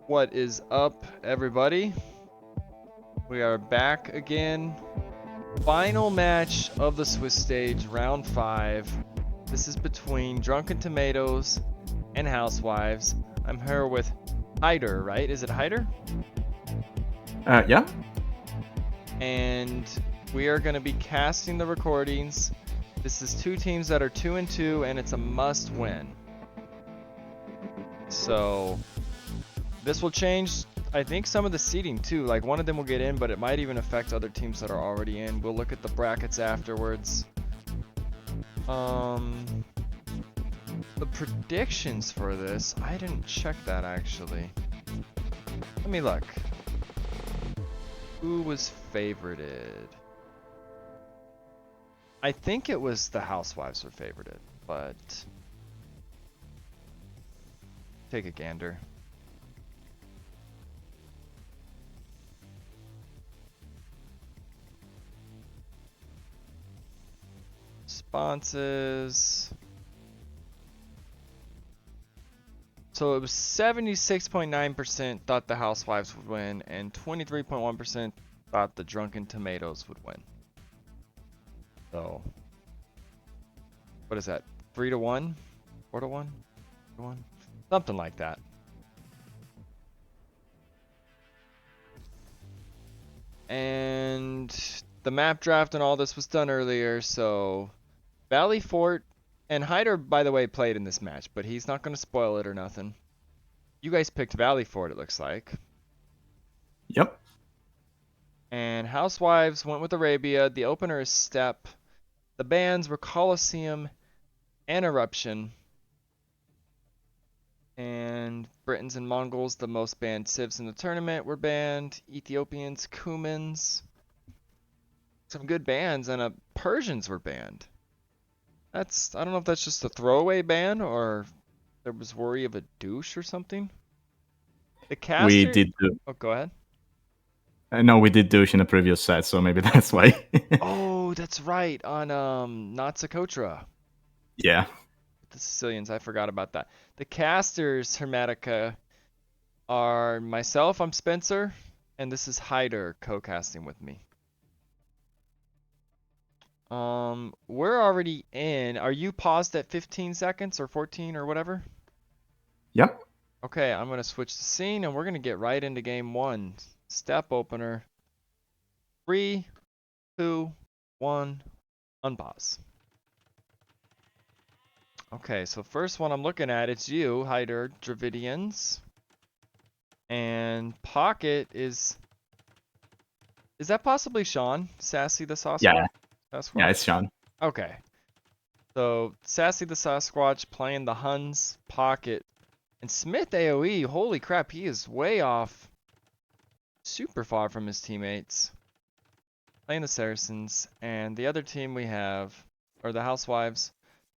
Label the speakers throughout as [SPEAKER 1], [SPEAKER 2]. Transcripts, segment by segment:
[SPEAKER 1] What is up, everybody? We are back again. Final match of the Swiss stage, round 5. This is between Drunken Tomatoes and Housewives. I'm here with Hyder, right? Is it Hyder?
[SPEAKER 2] Yeah.
[SPEAKER 1] And we are going to be casting the recordings. This is two teams that are 2-2, and it's a must win. So this will change, I think, some of the seeding too. Like one of them will get in, but it might even affect other teams that are already in. We'll look at the brackets afterwards. The predictions for this, I didn't check that actually. Let me look. Who was favorited? I think it was the Housewives were favorited, but take a gander. Responses. So it was 76.9% thought the Housewives would win, and 23.1% thought the Drunken Tomatoes would win. So, what is that? 3-1? 4-1? 1? Something like that. And the map draft and all this was done earlier, so Valley Fort and Hyder, by the way, played in this match, but he's not going to spoil it or nothing. You guys picked Valley Fort, it looks like.
[SPEAKER 2] Yep.
[SPEAKER 1] And Housewives went with Arabia. The opener is Step. The bans were Colosseum and Eruption. And Britons and Mongols, the most banned civs in the tournament, were banned. Ethiopians, Cumans. Some good bans, and Persians were banned. I don't know if that's just a throwaway ban or there was worry of a douche or something. The
[SPEAKER 2] We
[SPEAKER 1] caster.
[SPEAKER 2] did do.
[SPEAKER 1] Oh, go ahead.
[SPEAKER 2] No, we did douche in a previous set, so maybe that's why.
[SPEAKER 1] Oh, that's right. On not Socotra.
[SPEAKER 2] Yeah.
[SPEAKER 1] The Sicilians, I forgot about that. The casters, Hermetica, are myself, I'm Spencer, and this is Hyder co-casting with me. We're already in. Are you paused at 15 seconds or 14 or whatever?
[SPEAKER 2] Yep.
[SPEAKER 1] Okay, I'm gonna switch the scene and we're gonna get right into game 1. Step opener. 3, 2, 1, unpause. Okay, so first one I'm looking at, it's you, Hyder, Dravidians. And Pocket is that possibly Sean? Sassy the
[SPEAKER 2] Yeah. Yeah,
[SPEAKER 1] Sasquatch?
[SPEAKER 2] it's Sean.
[SPEAKER 1] Okay. So Sassy the Sasquatch playing the Huns, Pocket, and Smith AoE. Holy crap, he is way off. Super far from his teammates. Playing the Saracens. And the other team we have, or the Housewives,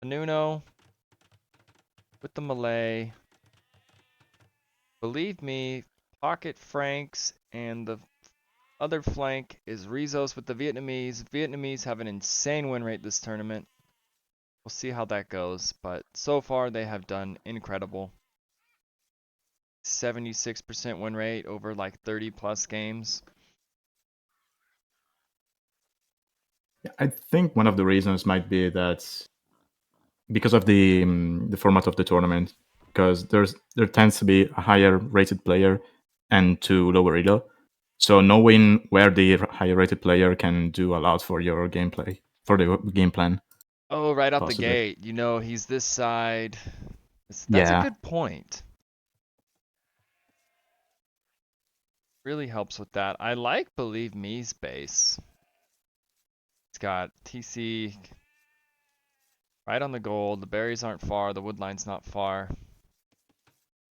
[SPEAKER 1] Anuno with the Malay. Believe me, Pocket Franks, and the other flank is Rizos with the Vietnamese. Vietnamese have an insane win rate this tournament. We'll see how that goes, but so far they have done incredible. 76% win rate over like 30 plus games.
[SPEAKER 2] I think one of the reasons might be that because of the format of the tournament, because there tends to be a higher rated player and two lower elo. So knowing where the higher rated player can do a lot for your gameplay, for the game plan.
[SPEAKER 1] Oh, right out the
[SPEAKER 2] Possibly.
[SPEAKER 1] gate, you know, he's this side. That's a
[SPEAKER 2] Yeah.
[SPEAKER 1] good point. Really helps with that. I like Believe Me's base. It's got TC right on the gold. The berries aren't far. The wood line's not far.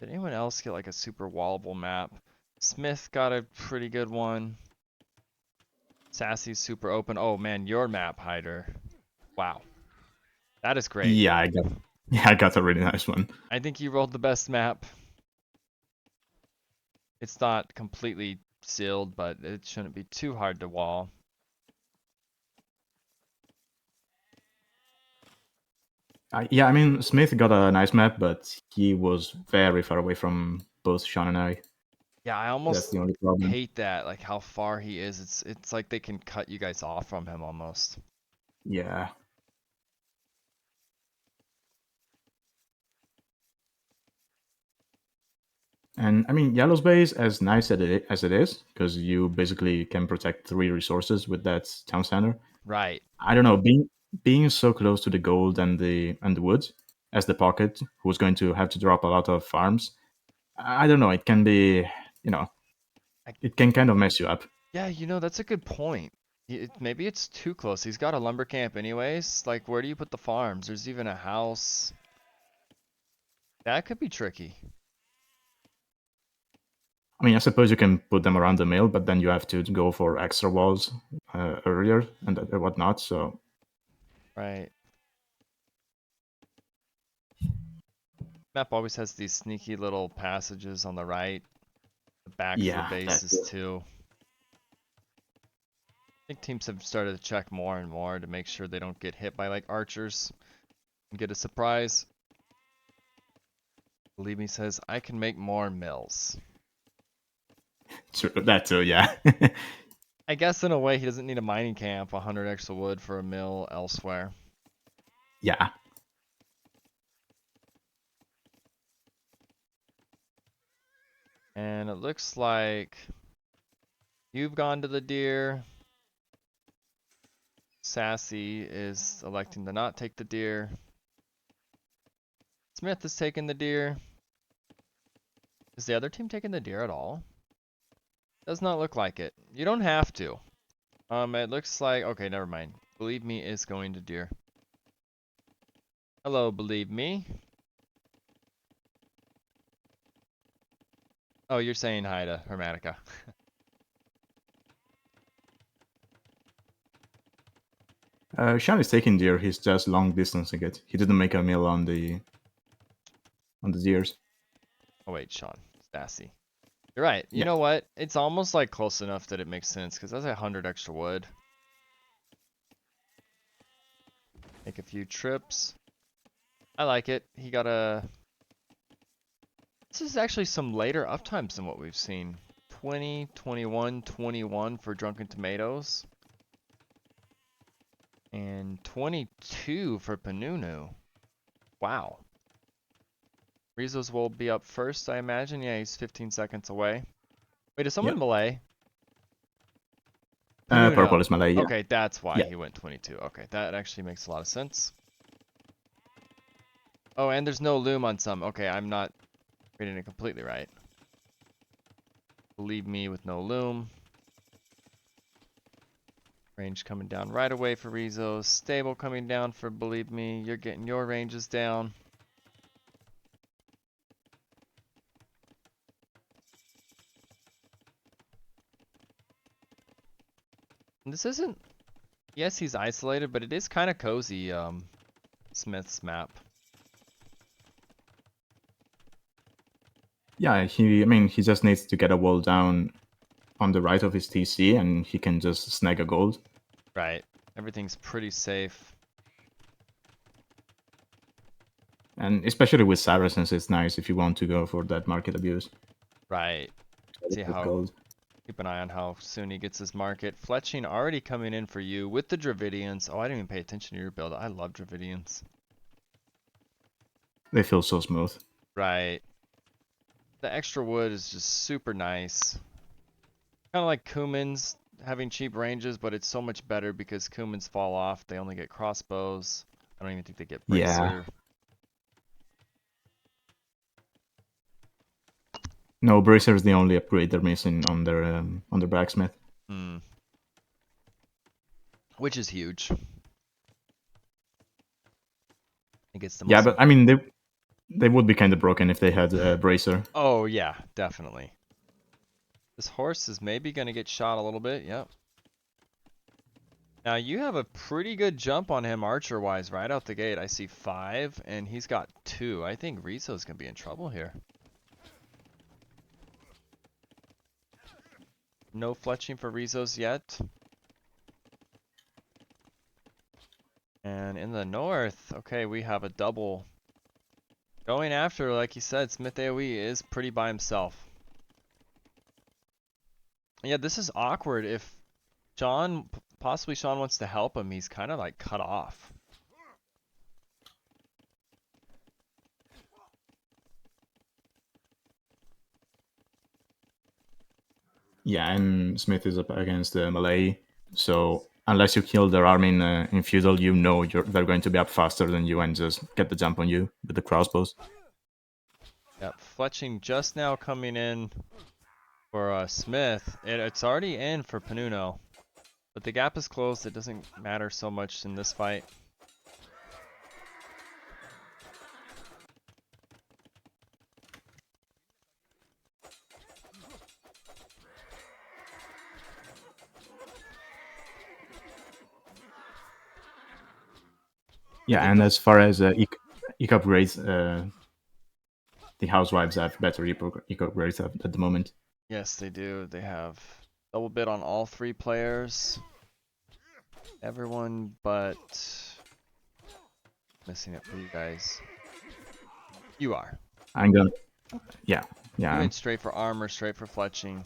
[SPEAKER 1] Did anyone else get like a super wallable map? Smith got a pretty good one. Sassy's super open. Oh man, your map, Hyder. Wow. That is great.
[SPEAKER 2] Yeah, I got a really nice one.
[SPEAKER 1] I think you rolled the best map. It's not completely sealed, but it shouldn't be too hard to wall.
[SPEAKER 2] Yeah, I mean, Smith got a nice map, but he was very far away from both Sean and I.
[SPEAKER 1] Yeah, I
[SPEAKER 2] That's
[SPEAKER 1] almost
[SPEAKER 2] the only problem.
[SPEAKER 1] hate that, like how far he is. It's like they can cut you guys off from him almost.
[SPEAKER 2] Yeah. And I mean, Yellow's base, as nice as it is, because you basically can protect 3 resources with that town center.
[SPEAKER 1] Right.
[SPEAKER 2] I don't know, being so close to the gold and the woods as the pocket, who's going to have to drop a lot of farms. I don't know. It can be, you know,
[SPEAKER 1] I,
[SPEAKER 2] it can kind of mess you up.
[SPEAKER 1] yeah, that's a good point. Maybe it's too close. He's got a lumber camp anyways. Like, where do you put the farms? There's even a house. That could be tricky.
[SPEAKER 2] I mean, I suppose you can put them around the mill, but then you have to go for extra walls earlier and whatnot. So
[SPEAKER 1] Right. Map always has these sneaky little passages on the right, the backs of the
[SPEAKER 2] yeah, that
[SPEAKER 1] bases too. I think teams have started to check more and more to make sure they don't get hit by like archers and get a surprise. Believe me says I can make more mills.
[SPEAKER 2] true, that too. Yeah,
[SPEAKER 1] I guess in a way he doesn't need a mining camp, 100 extra wood for a mill elsewhere.
[SPEAKER 2] yeah.
[SPEAKER 1] And it looks like you've gone to the deer. Sassy is electing to not take the deer. Smith is taking the deer. Is the other team taking the deer at all? Does not look like it. You don't have to. It looks like, okay, never mind. Believe me is going to deer. Hello, believe me. Oh, you're saying hi to Hermatica.
[SPEAKER 2] Sean is taking deer. He's just long distancing it. He didn't make a mill on the deers.
[SPEAKER 1] Oh wait, Sean. Sassy. You're right. You
[SPEAKER 2] Yeah.
[SPEAKER 1] know what? It's almost like close enough that it makes sense because that's 100 extra wood. Make a few trips. I like it. He got a. This is actually some later uptimes than what we've seen. 20, 21, 21 for Drunken Tomatoes. And 22 for Panunu. Wow. Rizos will be up first, I imagine. Yeah, he's 15 seconds away. Wait, is someone
[SPEAKER 2] Yep.
[SPEAKER 1] Malay?
[SPEAKER 2] Purple
[SPEAKER 1] Panuno.
[SPEAKER 2] is Malay. Yeah.
[SPEAKER 1] Okay, that's why
[SPEAKER 2] Yeah.
[SPEAKER 1] he went 22. Okay, that actually makes a lot of sense. Oh, and there's no loom on some. Okay, I'm not reading it completely right. Believe me with no loom. Range coming down right away for Rizos. Stable coming down for Believe Me. You're getting your ranges down. And this isn't... Yes, he's isolated, but it is kind of cozy, Smith's map.
[SPEAKER 2] Yeah. I mean, he just needs to get a wall down on the right of his TC, and he can just snag a gold.
[SPEAKER 1] Right. Everything's pretty safe.
[SPEAKER 2] And especially with Saracens, it's nice if you want to go for that market abuse.
[SPEAKER 1] Right. See
[SPEAKER 2] With
[SPEAKER 1] how...
[SPEAKER 2] gold.
[SPEAKER 1] Keep an eye on how soon he gets his market. Fletching already coming in for you with the Dravidians. Oh, I didn't even pay attention to your build. I love Dravidians.
[SPEAKER 2] They feel so smooth.
[SPEAKER 1] Right. The extra wood is just super nice. Kind of like Kumans having cheap ranges, but it's so much better because Kumans fall off. They only get crossbows. I don't even think they get
[SPEAKER 2] Yeah.
[SPEAKER 1] bracer.
[SPEAKER 2] No, Bracer is the only upgrade they're missing on their blacksmith.
[SPEAKER 1] Hmm. Which is huge. I think it's the
[SPEAKER 2] Yeah,
[SPEAKER 1] most
[SPEAKER 2] but I
[SPEAKER 1] important.
[SPEAKER 2] mean they would be kind of broken if they had a Bracer.
[SPEAKER 1] Oh, yeah, definitely. This horse is maybe going to get shot a little bit. Yep. Now you have a pretty good jump on him archer-wise right out the gate. I see 5, and he's got 2. I think Rizzo's going to be in trouble here. No fletching for Rizzo's yet. And in the north, okay, we have a double. Going after, like you said, Smith AoE is pretty by himself. Yeah, this is awkward. If possibly Sean wants to help him, he's kind of like cut off.
[SPEAKER 2] Yeah, and Smith is up against Malay, so unless you kill their army in feudal, you know they're going to be up faster than you and just get the jump on you with the crossbows.
[SPEAKER 1] Yep, fletching just now coming in for Smith. It's already in for Panuno, but the gap is closed. It doesn't matter so much in this fight.
[SPEAKER 2] Yeah,
[SPEAKER 1] Get
[SPEAKER 2] and
[SPEAKER 1] the
[SPEAKER 2] as far as eco upgrades, the Housewives have better eco upgrades at the moment.
[SPEAKER 1] Yes, they do. They have double bid on all 3 players. Everyone but missing it for you guys. You are.
[SPEAKER 2] I'm gonna, yeah,
[SPEAKER 1] You
[SPEAKER 2] yeah,
[SPEAKER 1] went straight for armor, straight for fletching.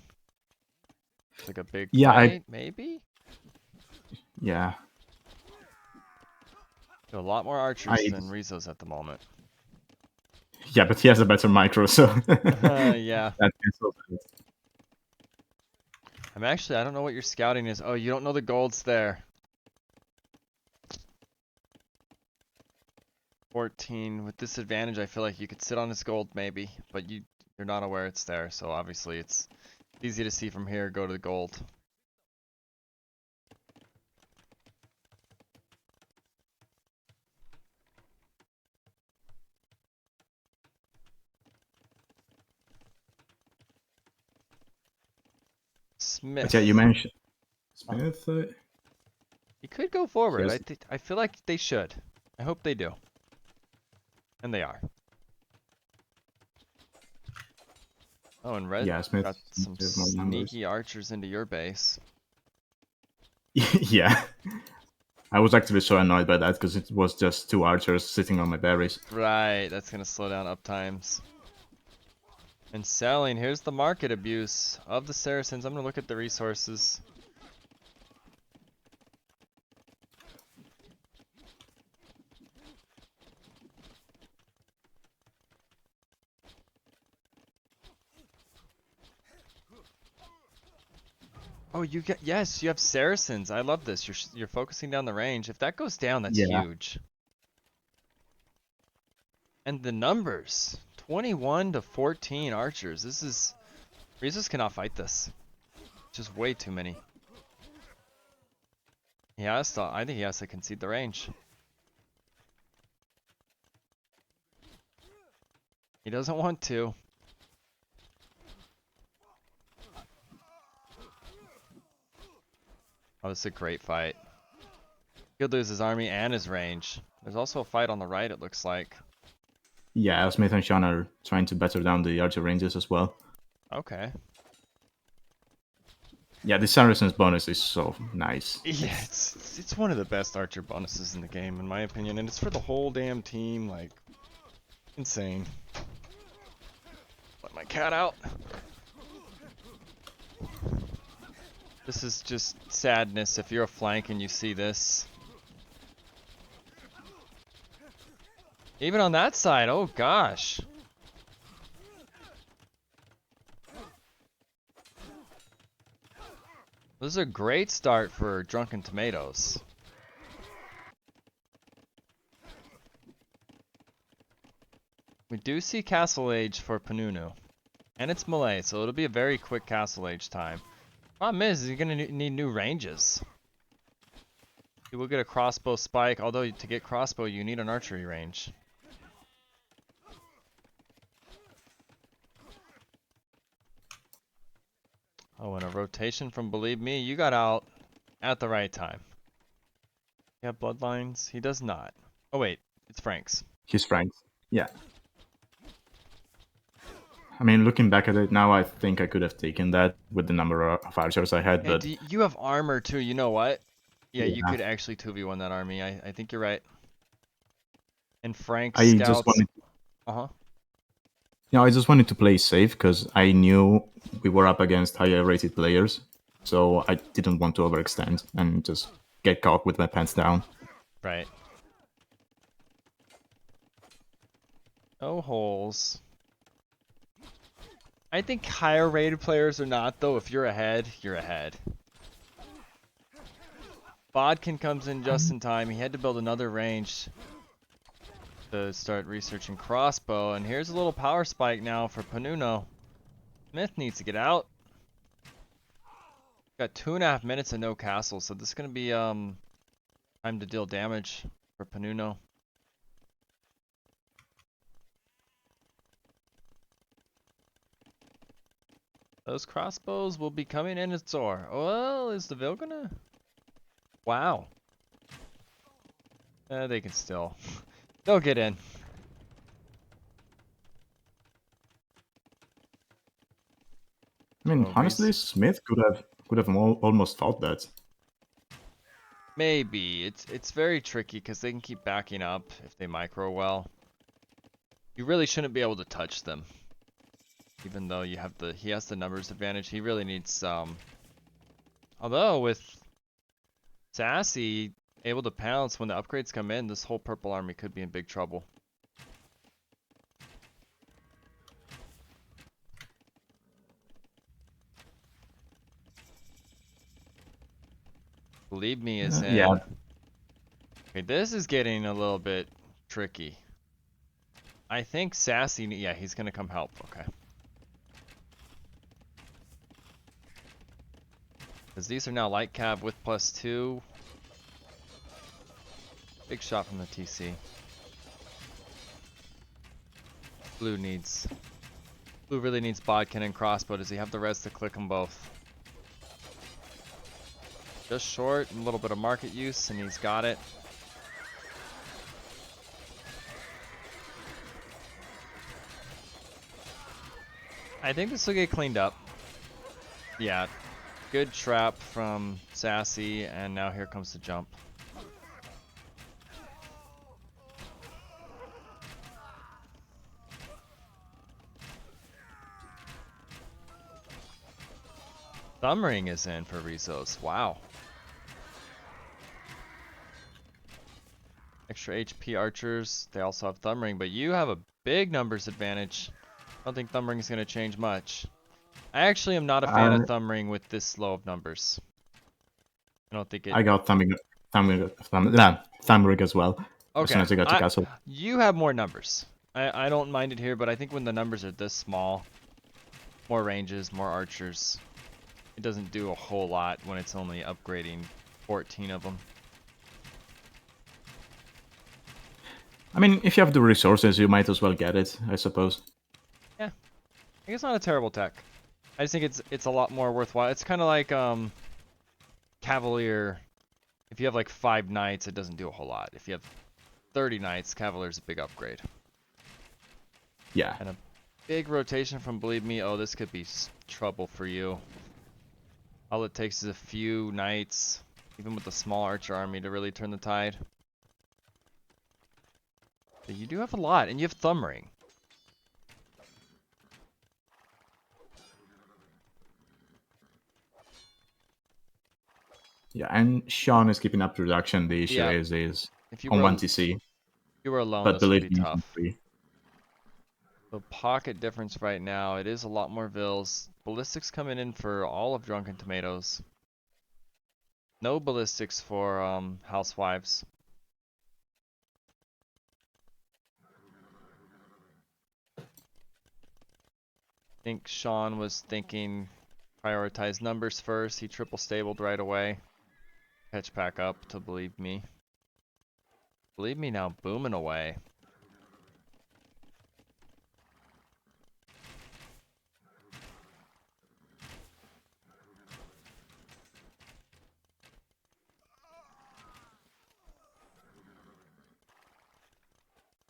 [SPEAKER 1] It's like a big
[SPEAKER 2] yeah,
[SPEAKER 1] fight, maybe?
[SPEAKER 2] yeah,
[SPEAKER 1] There are a lot more archers
[SPEAKER 2] I,
[SPEAKER 1] than Rizzo's at the moment.
[SPEAKER 2] yeah, but he has a better micro, so
[SPEAKER 1] Yeah.
[SPEAKER 2] that cancels it.
[SPEAKER 1] I don't know what your scouting is. Oh, you don't know the gold's there. 14 with disadvantage. I feel like you could sit on his gold maybe, but you're not aware it's there. So obviously it's easy to see from here. Go to the gold.
[SPEAKER 2] But yeah, you
[SPEAKER 1] Smith.
[SPEAKER 2] mentioned
[SPEAKER 1] Uh,
[SPEAKER 2] Smith.
[SPEAKER 1] he could go
[SPEAKER 2] He
[SPEAKER 1] forward.
[SPEAKER 2] has,
[SPEAKER 1] I feel like they should. I hope they do. And they are. Oh, and Red
[SPEAKER 2] yeah, Smith
[SPEAKER 1] got
[SPEAKER 2] seems
[SPEAKER 1] some
[SPEAKER 2] to have more numbers.
[SPEAKER 1] sneaky archers into your base.
[SPEAKER 2] Yeah, I was actually so annoyed by that because it was just 2 archers sitting on my berries.
[SPEAKER 1] Right, that's gonna slow down up times. And selling, here's the market abuse of the Saracens. I'm gonna look at the resources. Oh, yes, you have Saracens. I love this. You're focusing down the range. If that goes down, that's
[SPEAKER 2] Yeah,
[SPEAKER 1] huge. And the numbers, 21 to 14 archers. Rizos cannot fight this. Just way too many. I think he has to concede the range. He doesn't want to. Oh, this is a great fight. He could lose his army and his range. There's also a fight on the right, it looks like.
[SPEAKER 2] yeah, Smith and Sean are trying to better down the archer ranges as well.
[SPEAKER 1] Okay.
[SPEAKER 2] Yeah, the Saracen's bonus is so nice.
[SPEAKER 1] Yeah, it's one of the best archer bonuses in the game, in my opinion, and it's for the whole damn team. Like, insane. Let my cat out. This is just sadness if you're a flank and you see this. Even on that side, oh gosh. This is a great start for Drunken Tomatoes. We do see Castle Age for Panunu. And it's Malay, so it'll be a very quick Castle Age time. Problem is you're going to need new ranges. You will get a crossbow spike, although to get crossbow you need an archery range. Oh, and a rotation from Believe Me, you got out at the right time. You have bloodlines? He does not. Oh wait, it's Frank's.
[SPEAKER 2] He's Frank's. Yeah. I mean, looking back at it now, I think I could have taken that with the number of archers I had,
[SPEAKER 1] And
[SPEAKER 2] but
[SPEAKER 1] you have armor too, you know what? Yeah, you
[SPEAKER 2] yeah,
[SPEAKER 1] could actually 2v1 that army. I think you're right. And Frank's
[SPEAKER 2] I just
[SPEAKER 1] scouts.
[SPEAKER 2] wanted,
[SPEAKER 1] Uh-huh.
[SPEAKER 2] I just wanted to play safe because I knew we were up against higher rated players, so I didn't want to overextend and just get caught with my pants down.
[SPEAKER 1] Right. No holes. I think higher rated players are not, though. If you're ahead, you're ahead. Bodkin comes in just in time. He had to build another range to start researching crossbow. And here's a little power spike now for Panuno. Smith needs to get out. Got 2.5 minutes and no castle, so this is going to be time to deal damage for Panuno. Those crossbows will be coming in its door. Well, is the Vil gonna? Wow. They can still. They'll get in.
[SPEAKER 2] I mean,
[SPEAKER 1] Oh,
[SPEAKER 2] honestly, Smith could have almost fought that.
[SPEAKER 1] Maybe. It's very tricky because they can keep backing up if they micro well. You really shouldn't be able to touch them. Even though you have he has the numbers advantage, he really needs although with Sassy able to pounce when the upgrades come in, this whole purple army could be in big trouble. Believe me is
[SPEAKER 2] Yeah,
[SPEAKER 1] in. Okay, this is getting a little bit tricky. I think Sassy, yeah, he's gonna come help. Okay. Because these are now light cav with +2. Big shot from the TC. Blue really needs Bodkin and crossbow. Does he have the res to click them both? Just short, and a little bit of market use, and he's got it. I think this will get cleaned up. Yeah, good trap from Sassy, and now here comes the jump. Thumbring is in for Rizos. Wow. Extra HP archers. They also have Thumbring, but you have a big numbers advantage. I don't think Thumbring is going to change much. I actually am not a fan of Thumbring with this low of numbers. I don't think it...
[SPEAKER 2] I got Thumbring as well.
[SPEAKER 1] Okay.
[SPEAKER 2] As soon as I got to castle.
[SPEAKER 1] You have more numbers. I don't mind it here, but I think when the numbers are this small, more ranges, more archers, it doesn't do a whole lot when it's only upgrading 14 of them.
[SPEAKER 2] I mean, if you have the resources, you might as well get it, I suppose.
[SPEAKER 1] Yeah. I think it's not a terrible tech. I just think it's a lot more worthwhile. It's kind of like Cavalier. If you have like 5 knights, it doesn't do a whole lot. If you have 30 knights, Cavalier's a big upgrade.
[SPEAKER 2] Yeah.
[SPEAKER 1] And a big rotation from Believe Me. Oh, this could be trouble for you. All it takes is a few knights, even with a small archer army, to really turn the tide. But you do have a lot, and you have Thumbring.
[SPEAKER 2] Yeah, and Sean is keeping up production. The issue
[SPEAKER 1] Yeah.
[SPEAKER 2] is
[SPEAKER 1] If you
[SPEAKER 2] on
[SPEAKER 1] were
[SPEAKER 2] 1TC.
[SPEAKER 1] If you were alone,
[SPEAKER 2] But
[SPEAKER 1] this would
[SPEAKER 2] believe
[SPEAKER 1] be
[SPEAKER 2] me,
[SPEAKER 1] tough. The pocket difference right now, it is a lot more Vils. Ballistics coming in for all of Drunken Tomatoes. No ballistics for Housewives. I think Sean was thinking prioritize numbers first. He triple stabled right away. Catch back up to Believe Me. Believe Me now booming away.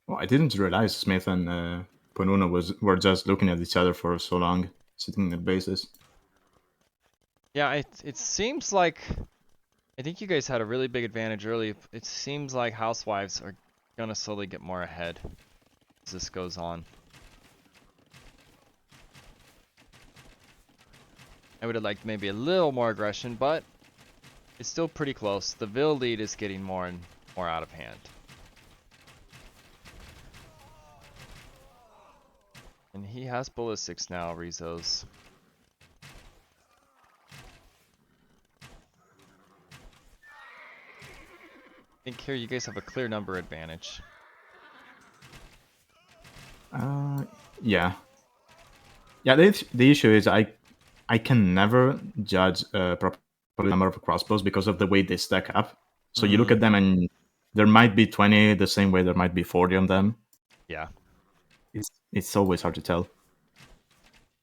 [SPEAKER 2] Well, I didn't realize Smith and Panuno were just looking at each other for so long, sitting at bases.
[SPEAKER 1] Yeah, it seems like I think you guys had a really big advantage early. It seems like Housewives are gonna slowly get more ahead as this goes on. I would have liked maybe a little more aggression, but it's still pretty close. The Vil lead is getting more and more out of hand. And he has ballistics now, Rizos. I think here you guys have a clear number advantage.
[SPEAKER 2] Yeah. Yeah, the issue is I can never judge proper number of crossbows because of the way they stack up. So you look at them and there might be 20 the same way there might be 40 on them.
[SPEAKER 1] Yeah.
[SPEAKER 2] It's always hard to tell.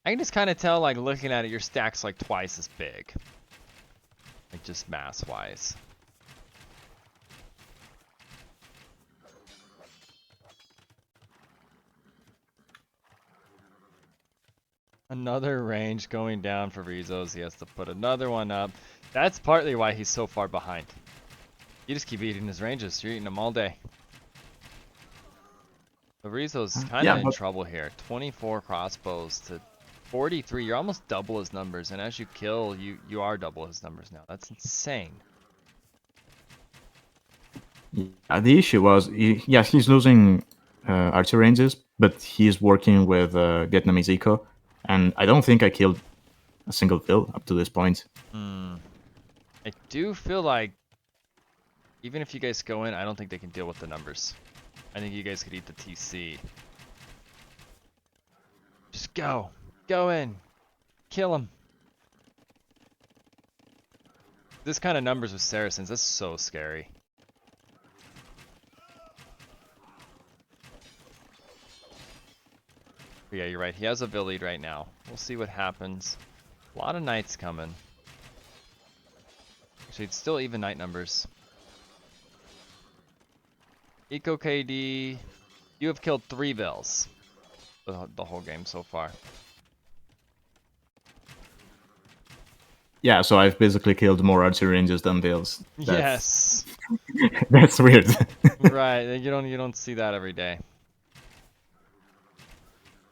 [SPEAKER 1] I can just kind of tell, like, looking at it, your stack's like twice as big. Like, just mass-wise. Another range going down for Rizos. He has to put another one up. That's partly why he's so far behind. You just keep eating his ranges. You're eating them all day. The Rizos kind of in trouble here. 24 crossbows to 43. You're almost double his numbers. And as you kill, you are double his numbers now. That's insane.
[SPEAKER 2] Yeah, the issue was, yes, he's losing archer ranges, but he's working with Vietnamese eco. And I don't think I killed a single Vil up to this point.
[SPEAKER 1] I do feel like even if you guys go in, I don't think they can deal with the numbers. I think you guys could eat the TC. Just go. Go in. Kill him. This kind of numbers with Saracens, that's so scary. But yeah, you're right. He has a Vil lead right now. We'll see what happens. A lot of knights coming. Actually, it's still even knight numbers. Eco KD, you have killed 3 Vils the whole game so far.
[SPEAKER 2] Yeah, so I've basically killed more archer ranges than Vils.
[SPEAKER 1] Yes.
[SPEAKER 2] That's weird.
[SPEAKER 1] Right, you don't see that every day.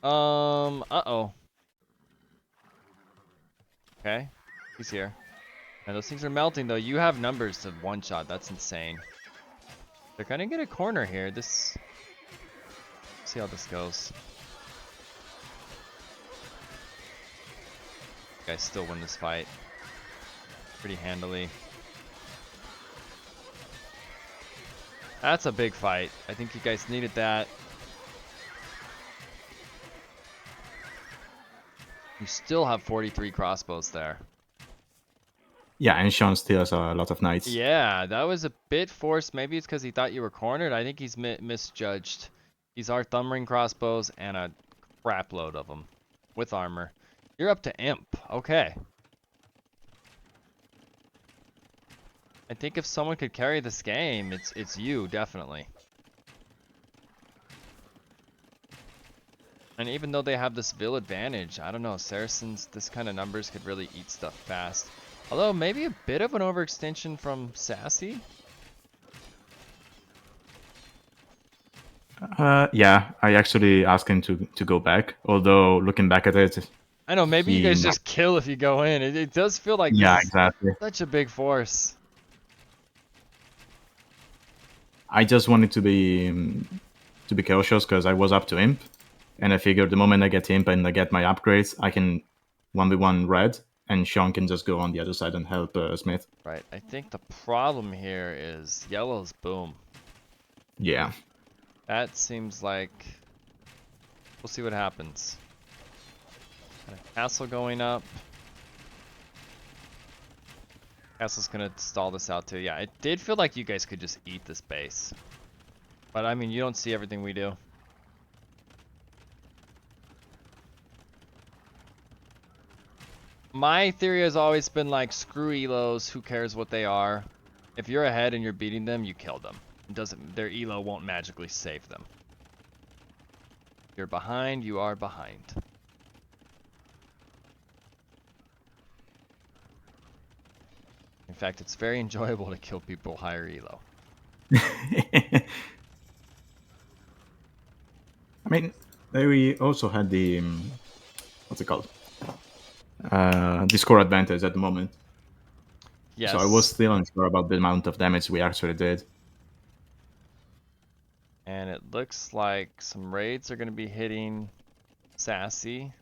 [SPEAKER 1] Uh-oh. Okay, he's here. And those things are melting though. You have numbers to one-shot. That's insane. They're gonna get a corner here. Let's see how this goes. You guys still win this fight pretty handily. That's a big fight. I think you guys needed that. You still have 43 crossbows there.
[SPEAKER 2] Yeah, and Sean still has a lot of knights.
[SPEAKER 1] Yeah, that was a bit forced. Maybe it's because he thought you were cornered. I think he's misjudged. These are thumb ring crossbows and a crap load of them with armor. You're up to imp. Okay. I think if someone could carry this game, it's you, definitely. And even though they have this Vil advantage, I don't know, Saracens, this kind of numbers could really eat stuff fast. Although, maybe a bit of an overextension from Sassy?
[SPEAKER 2] Yeah, I actually asked him to go back, although looking back at it...
[SPEAKER 1] I know, maybe you guys just kill if you go in. It does feel like this is
[SPEAKER 2] exactly.
[SPEAKER 1] Such a big force.
[SPEAKER 2] I just wanted to be cautious because I was up to imp, and I figured the moment I get imp and I get my upgrades, I can 1v1 red, and Sean can just go on the other side and help Smith.
[SPEAKER 1] Right. I think the problem here is yellow's boom.
[SPEAKER 2] Yeah.
[SPEAKER 1] That seems like... We'll see what happens. Got a castle going up. Castle's gonna stall this out too. Yeah, it did feel like you guys could just eat this base. But I mean, you don't see everything we do. My theory has always been like, screw elos, who cares what they are. If you're ahead and you're beating them, you kill them. It doesn't, their elo won't magically save them. If you're behind, you are behind. In fact, it's very enjoyable to kill people higher elo.
[SPEAKER 2] I mean, we also had the what's it called? the score advantage at the moment. So I was
[SPEAKER 1] Yes.
[SPEAKER 2] still unsure about the amount of damage we actually did.
[SPEAKER 1] And it looks like some raids are going to be hitting Sassy.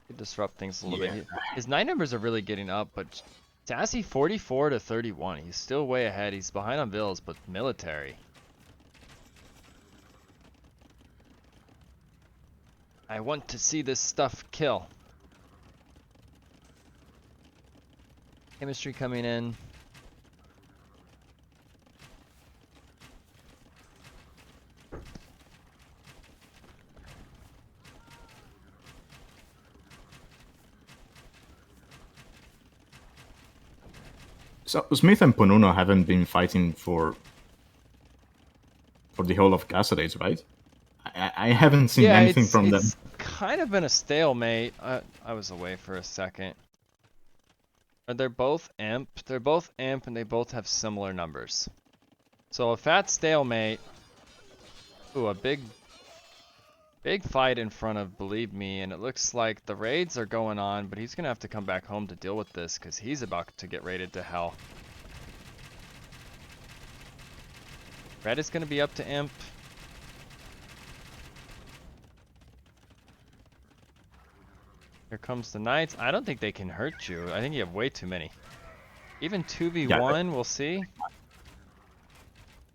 [SPEAKER 1] Could disrupt things a little bit.
[SPEAKER 2] Yeah.
[SPEAKER 1] His night numbers are really getting up, but Sassy 44 to 31. He's still way ahead. He's behind on Bills, but military. I want to see this stuff kill. Chemistry coming in.
[SPEAKER 2] So Smith and Ponuno haven't been fighting for the whole of Castle Age, right? I haven't seen
[SPEAKER 1] Yeah,
[SPEAKER 2] anything
[SPEAKER 1] it's
[SPEAKER 2] from them.
[SPEAKER 1] it's kind of been a stalemate. I was away for a second. They're both imp. They're both imp, and they both have similar numbers. So a fat stalemate. Ooh, a big fight in front of Believe Me, and it looks like the raids are going on, but he's gonna have to come back home to deal with this because he's about to get raided to hell. Red is gonna be up to imp. Here comes the knights. I don't think they can hurt you. I think you have way too many. Even 2v1, we'll see.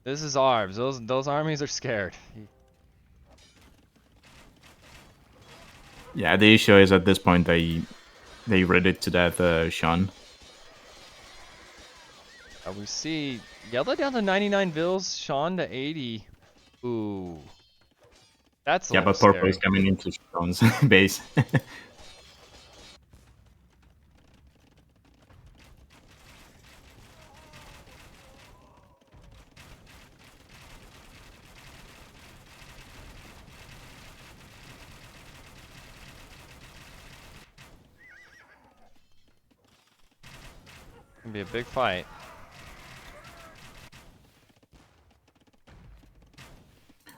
[SPEAKER 1] This is Arbs. Those armies are scared.
[SPEAKER 2] Yeah, the issue is at this point they read it to death, Sean.
[SPEAKER 1] We see Yella down to 99 vills, Sean to 80. Ooh. That's a
[SPEAKER 2] Yeah,
[SPEAKER 1] little
[SPEAKER 2] but purple is
[SPEAKER 1] scary.
[SPEAKER 2] coming into Sean's base.
[SPEAKER 1] Gonna be a big fight.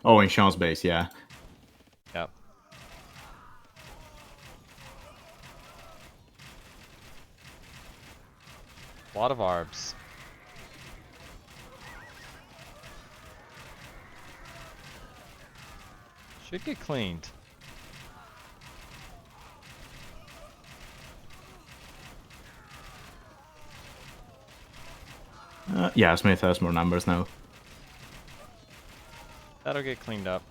[SPEAKER 2] Oh, in Sean's base, yeah.
[SPEAKER 1] Yep. A lot of arbs. Should get cleaned.
[SPEAKER 2] Yeah, Smith has more numbers now.
[SPEAKER 1] That'll get cleaned up.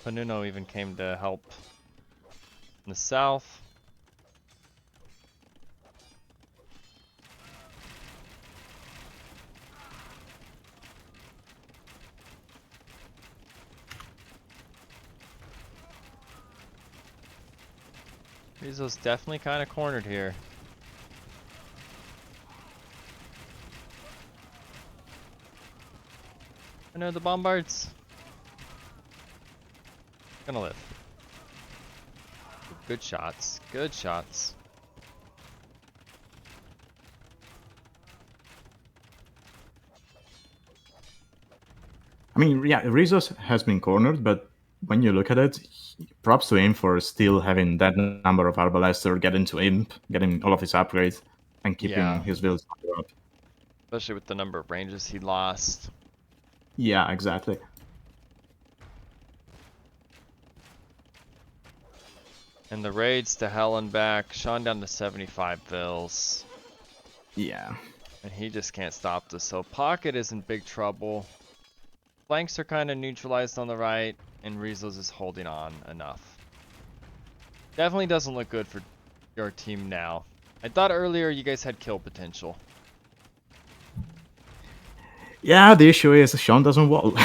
[SPEAKER 1] Panuno even came to help in the south. Rizzo's definitely kind of cornered here. I know the bombards. Gonna live. Good shots. Good shots.
[SPEAKER 2] I mean, yeah, Rizos has been cornered, but when you look at it, props to him for still having that number of Arbalester, getting to Imp, getting all of his upgrades, and keeping
[SPEAKER 1] Yeah.
[SPEAKER 2] his builds up.
[SPEAKER 1] Especially with the number of ranges he lost.
[SPEAKER 2] Yeah, exactly.
[SPEAKER 1] And the raids to hell and back. Sean down to 75 vills.
[SPEAKER 2] Yeah.
[SPEAKER 1] And he just can't stop this. So Pocket is in big trouble. Flanks are kind of neutralized on the right. And Rizos is holding on enough. Definitely doesn't look good for your team now. I thought earlier you guys had kill potential.
[SPEAKER 2] Yeah, the issue is Sean doesn't wall.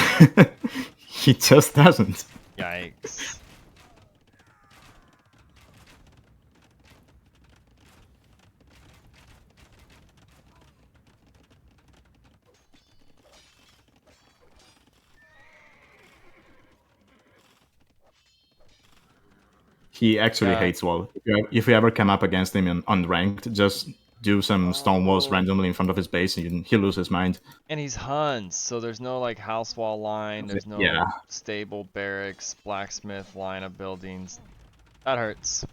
[SPEAKER 2] He just doesn't.
[SPEAKER 1] Yikes.
[SPEAKER 2] He actually
[SPEAKER 1] Yeah.
[SPEAKER 2] hates wall. If you ever come up against him on ranked, just do some stone walls
[SPEAKER 1] Oh.
[SPEAKER 2] randomly in front of his base, and he'll lose his mind.
[SPEAKER 1] And he's Huns, so there's no like house wall line, there's
[SPEAKER 2] Yeah.
[SPEAKER 1] no stable barracks, blacksmith line of buildings. That hurts.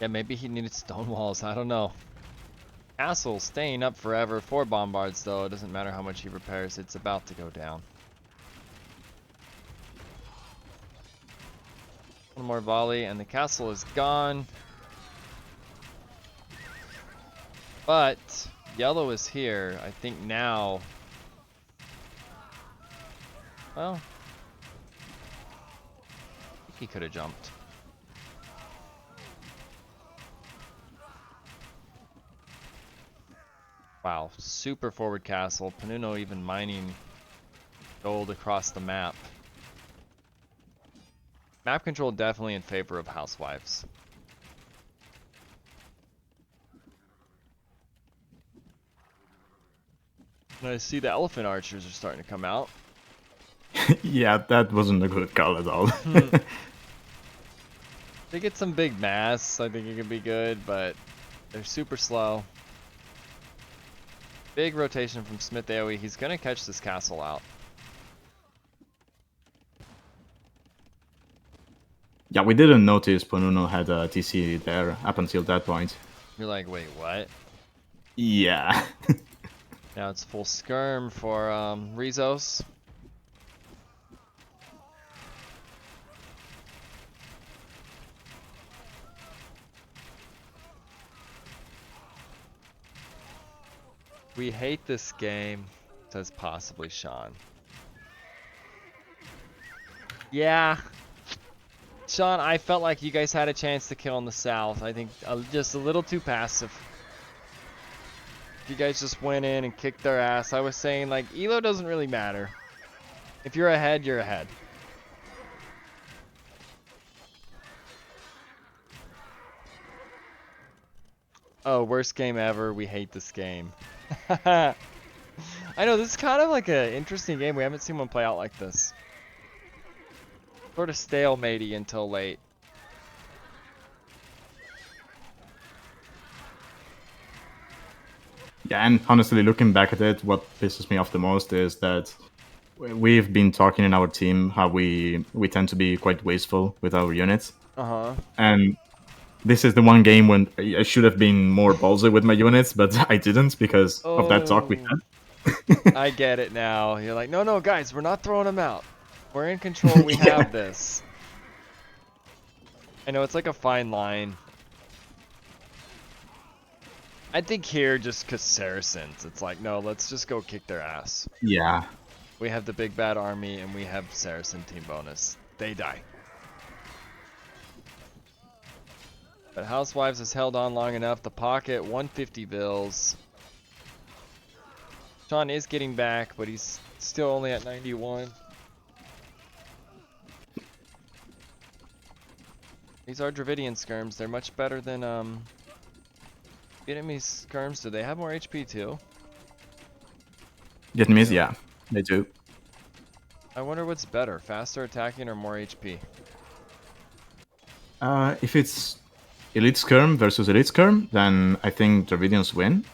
[SPEAKER 1] Yeah, maybe he needed stone walls, I don't know. Castle staying up forever. 4 bombards though, it doesn't matter how much he repairs, it's about to go down. One more volley and the castle is gone. But yellow is here. I think now. Well, I think he could have jumped. Wow, super forward castle. Panuno even mining gold across the map. Map control definitely in favor of Housewives. And I see the elephant archers are starting to come out.
[SPEAKER 2] Yeah, that wasn't a good call at all.
[SPEAKER 1] They get some big mass, I think it could be good, but they're super slow. Big rotation from Smith AoE. He's gonna catch this castle out.
[SPEAKER 2] Yeah, we didn't notice Panuno had a TC there up until that point.
[SPEAKER 1] You're like, wait, what?
[SPEAKER 2] Yeah.
[SPEAKER 1] Now it's full skirm for Rizos. We hate this game, says possibly Sean. Yeah. Sean, I felt like you guys had a chance to kill in the south. I think just a little too passive. You guys just went in and kicked their ass. I was saying, like, elo doesn't really matter. If you're ahead, you're ahead. Oh, worst game ever. We hate this game. I know, this is kind of like an interesting game. We haven't seen one play out like this. Sort of stalematey until late.
[SPEAKER 2] Yeah, and honestly, looking back at it, what pisses me off the most is that we've been talking in our team how we tend to be quite wasteful with our units.
[SPEAKER 1] Uh-huh.
[SPEAKER 2] And this is the one game when I should have been more ballsy with my units, but I didn't because of that talk we
[SPEAKER 1] Oh,
[SPEAKER 2] had.
[SPEAKER 1] I get it now. You're like, no, guys, we're not throwing them out. We're in control. We have this. I know, it's like a fine line. I think here, just because Saracens, it's like, no, let's just go kick their ass.
[SPEAKER 2] Yeah.
[SPEAKER 1] We have the big bad army, and we have Saracen team bonus. They die. But Housewives has held on long enough. The pocket, 150 bills. Sean is getting back, but he's still only at 91. These are Dravidian skirms. They're much better than Vietnamese skirms. Do they have more HP too?
[SPEAKER 2] Vietnamese, yeah, they do.
[SPEAKER 1] I wonder what's better, faster attacking or more HP?
[SPEAKER 2] If it's Elite Skirm versus Elite Skirm, then I think Dravidians win.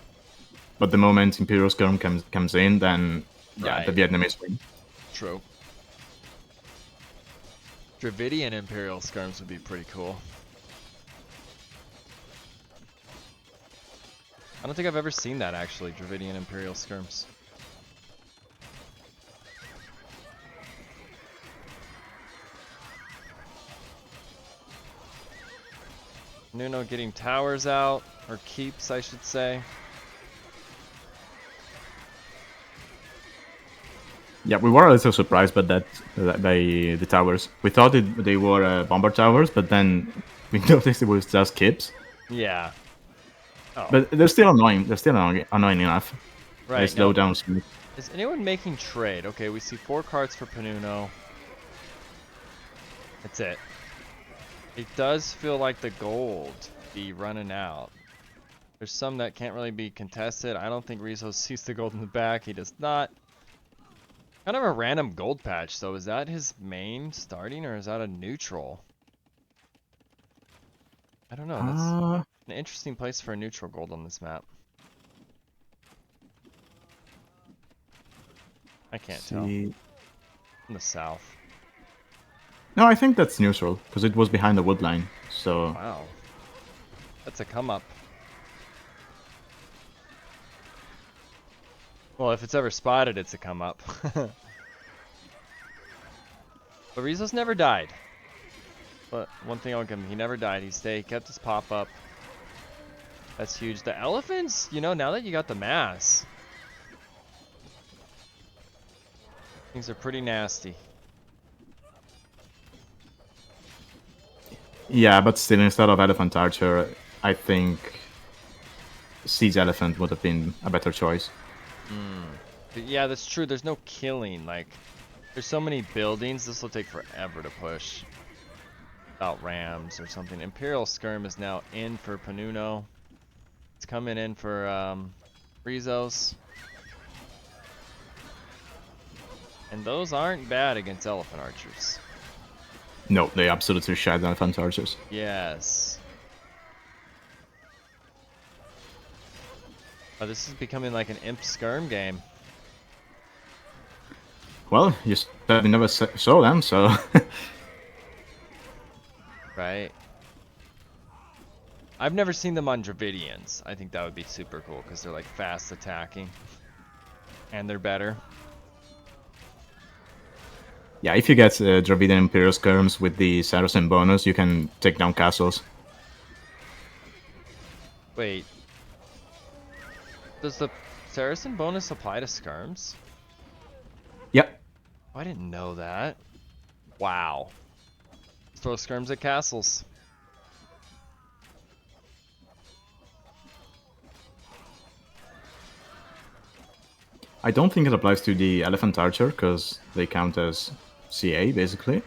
[SPEAKER 2] But the moment Imperial Skirm comes in, then yeah, the
[SPEAKER 1] Right.
[SPEAKER 2] Vietnamese win.
[SPEAKER 1] True. Dravidian Imperial skirms would be pretty cool. I don't think I've ever seen that actually, Dravidian Imperial skirms. Nuno getting towers out, or keeps I should say.
[SPEAKER 2] Yeah, we were a little surprised by by the towers. We thought they were bomber towers, but then we noticed it was just keeps.
[SPEAKER 1] Yeah. Oh.
[SPEAKER 2] But they're still annoying. They're still annoying enough. They
[SPEAKER 1] Right,
[SPEAKER 2] slow
[SPEAKER 1] now,
[SPEAKER 2] down Smith.
[SPEAKER 1] is anyone making trade? Okay, we see 4 cards for Panuno. That's it. It does feel like the gold be running out. There's some that can't really be contested. I don't think Rizzo sees the gold in the back. He does not. Kind of a random gold patch, though. Is that his main starting, or is that a neutral? I don't know. That's
[SPEAKER 2] Uh,
[SPEAKER 1] an interesting place for a neutral gold on this map. I can't tell.
[SPEAKER 2] see.
[SPEAKER 1] In the south.
[SPEAKER 2] No, I think that's neutral because it was behind the wood line. So
[SPEAKER 1] Wow. That's a come up. Well, if it's ever spotted, it's a come up. But Rizzo's never died. But one thing I'll give him, he never died. He kept his pop up. That's huge. The elephants, you know, now that you got the mass, things are pretty nasty.
[SPEAKER 2] yeah, but still, instead of Elephant Archer, I think Siege Elephant would have been a better choice.
[SPEAKER 1] But yeah, that's true. There's no killing. Like, there's so many buildings. This will take forever to push. Without rams or something. Imperial Skirm is now in for Panuno. It's coming in for Rizos. And those aren't bad against elephant archers.
[SPEAKER 2] No, they absolutely shed Elephant Archers.
[SPEAKER 1] Yes. Oh, this is becoming like an imp skirm game.
[SPEAKER 2] Well, you said you never saw them, so.
[SPEAKER 1] Right? I've never seen them on Dravidians. I think that would be super cool because they're like fast attacking. And they're better.
[SPEAKER 2] Yeah, if you get Dravidian Imperial Skirms with the Saracen bonus, you can take down castles.
[SPEAKER 1] Wait. Does the Saracen bonus apply to skirms?
[SPEAKER 2] Yep.
[SPEAKER 1] Oh, I didn't know that. Wow. Let's throw skirms at castles.
[SPEAKER 2] I don't think it applies to the Elephant Archer because they count as CA basically,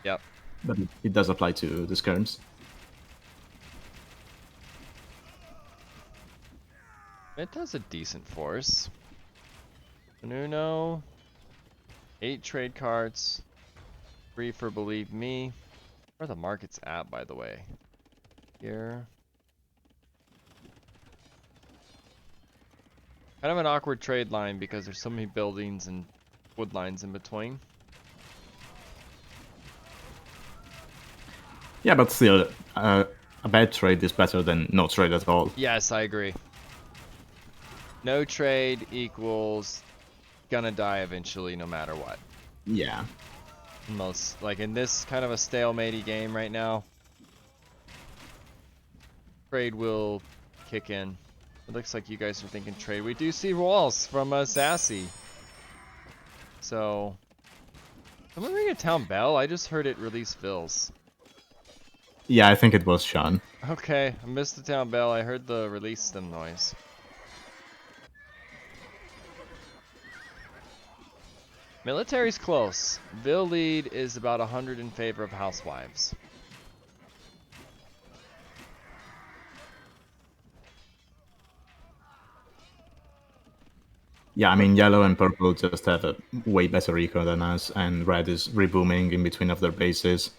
[SPEAKER 1] Yep.
[SPEAKER 2] but it does apply to the skirms.
[SPEAKER 1] It has a decent force. Nuno. 8 trade cards. 3 for Believe Me. Where the market's at, by the way. Here. Kind of an awkward trade line because there's so many buildings and wood lines in between.
[SPEAKER 2] Yeah, but still, a bad trade is better than no trade at all.
[SPEAKER 1] Yes, I agree. No trade equals gonna die eventually no matter what.
[SPEAKER 2] Yeah.
[SPEAKER 1] Most, like in this kind of a stalematey game right now, trade will kick in. It looks like you guys are thinking trade. We do see walls from Sassy. So, someone ring a town bell? I just heard it release fills.
[SPEAKER 2] Yeah, I think it was Sean.
[SPEAKER 1] Okay, I missed the town bell. I heard the release stem noise. Military's close. Vil lead is about 100 in favor of Housewives.
[SPEAKER 2] Yeah, I mean, yellow and purple just have a way better eco than us, and red is rebooming in between of their bases.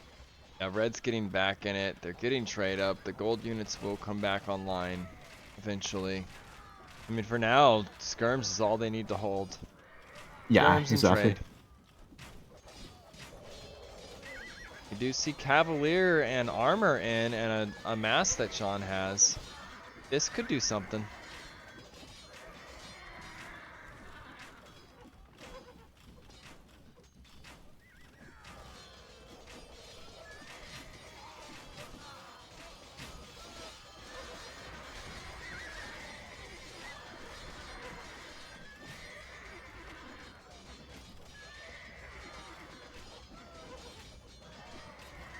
[SPEAKER 1] Yeah, red's getting back in it. They're getting trade up. The gold units will come back online eventually. I mean, for now, skirms is all they need to hold.
[SPEAKER 2] Yeah,
[SPEAKER 1] Skirms and
[SPEAKER 2] exactly.
[SPEAKER 1] trade. We do see Cavalier and armor in, and a mask that Sean has. This could do something.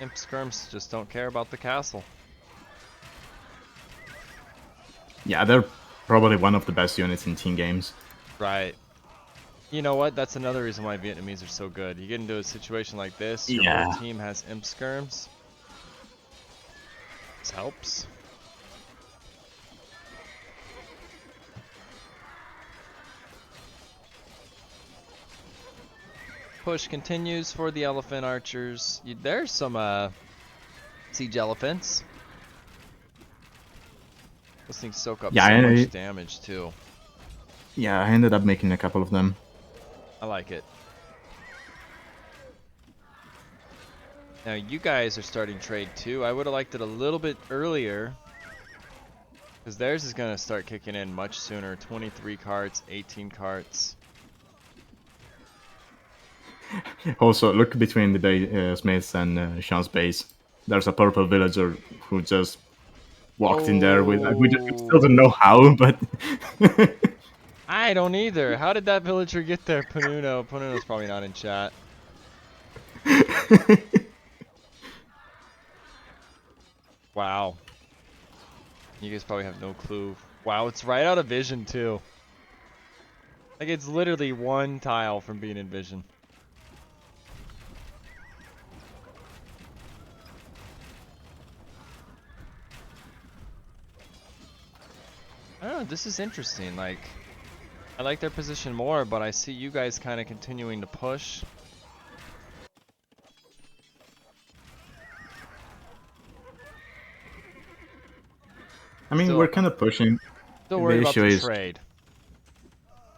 [SPEAKER 1] Imp skirms just don't care about the castle.
[SPEAKER 2] Yeah, they're probably one of the best units in team games.
[SPEAKER 1] Right. You know what? That's another reason why Vietnamese are so good. You get into a situation like this, your whole
[SPEAKER 2] Yeah.
[SPEAKER 1] team has imp skirms. This helps. Push continues for the elephant archers. There's some siege elephants. Those things soak up
[SPEAKER 2] Yeah,
[SPEAKER 1] so much damage too.
[SPEAKER 2] yeah, I ended up making a couple of them.
[SPEAKER 1] I like it. Now you guys are starting trade too. I would have liked it a little bit earlier. Because theirs is going to start kicking in much sooner. 23 carts, 18 carts.
[SPEAKER 2] Also, look between the Smiths and Sean's base. There's a purple villager who just walked in there with. We still don't know
[SPEAKER 1] Oh,
[SPEAKER 2] how, but.
[SPEAKER 1] I don't either. How did that villager get there, Panuno? Panuno's probably not in chat. Wow. You guys probably have no clue. Wow, it's right out of vision too. Like it's literally one tile from being in vision. I don't know, this is interesting. Like, I like their position more, but I see you guys kind of continuing to push.
[SPEAKER 2] I mean,
[SPEAKER 1] Still,
[SPEAKER 2] we're kind of pushing.
[SPEAKER 1] still
[SPEAKER 2] The
[SPEAKER 1] worried about
[SPEAKER 2] issue
[SPEAKER 1] the
[SPEAKER 2] is,
[SPEAKER 1] trade.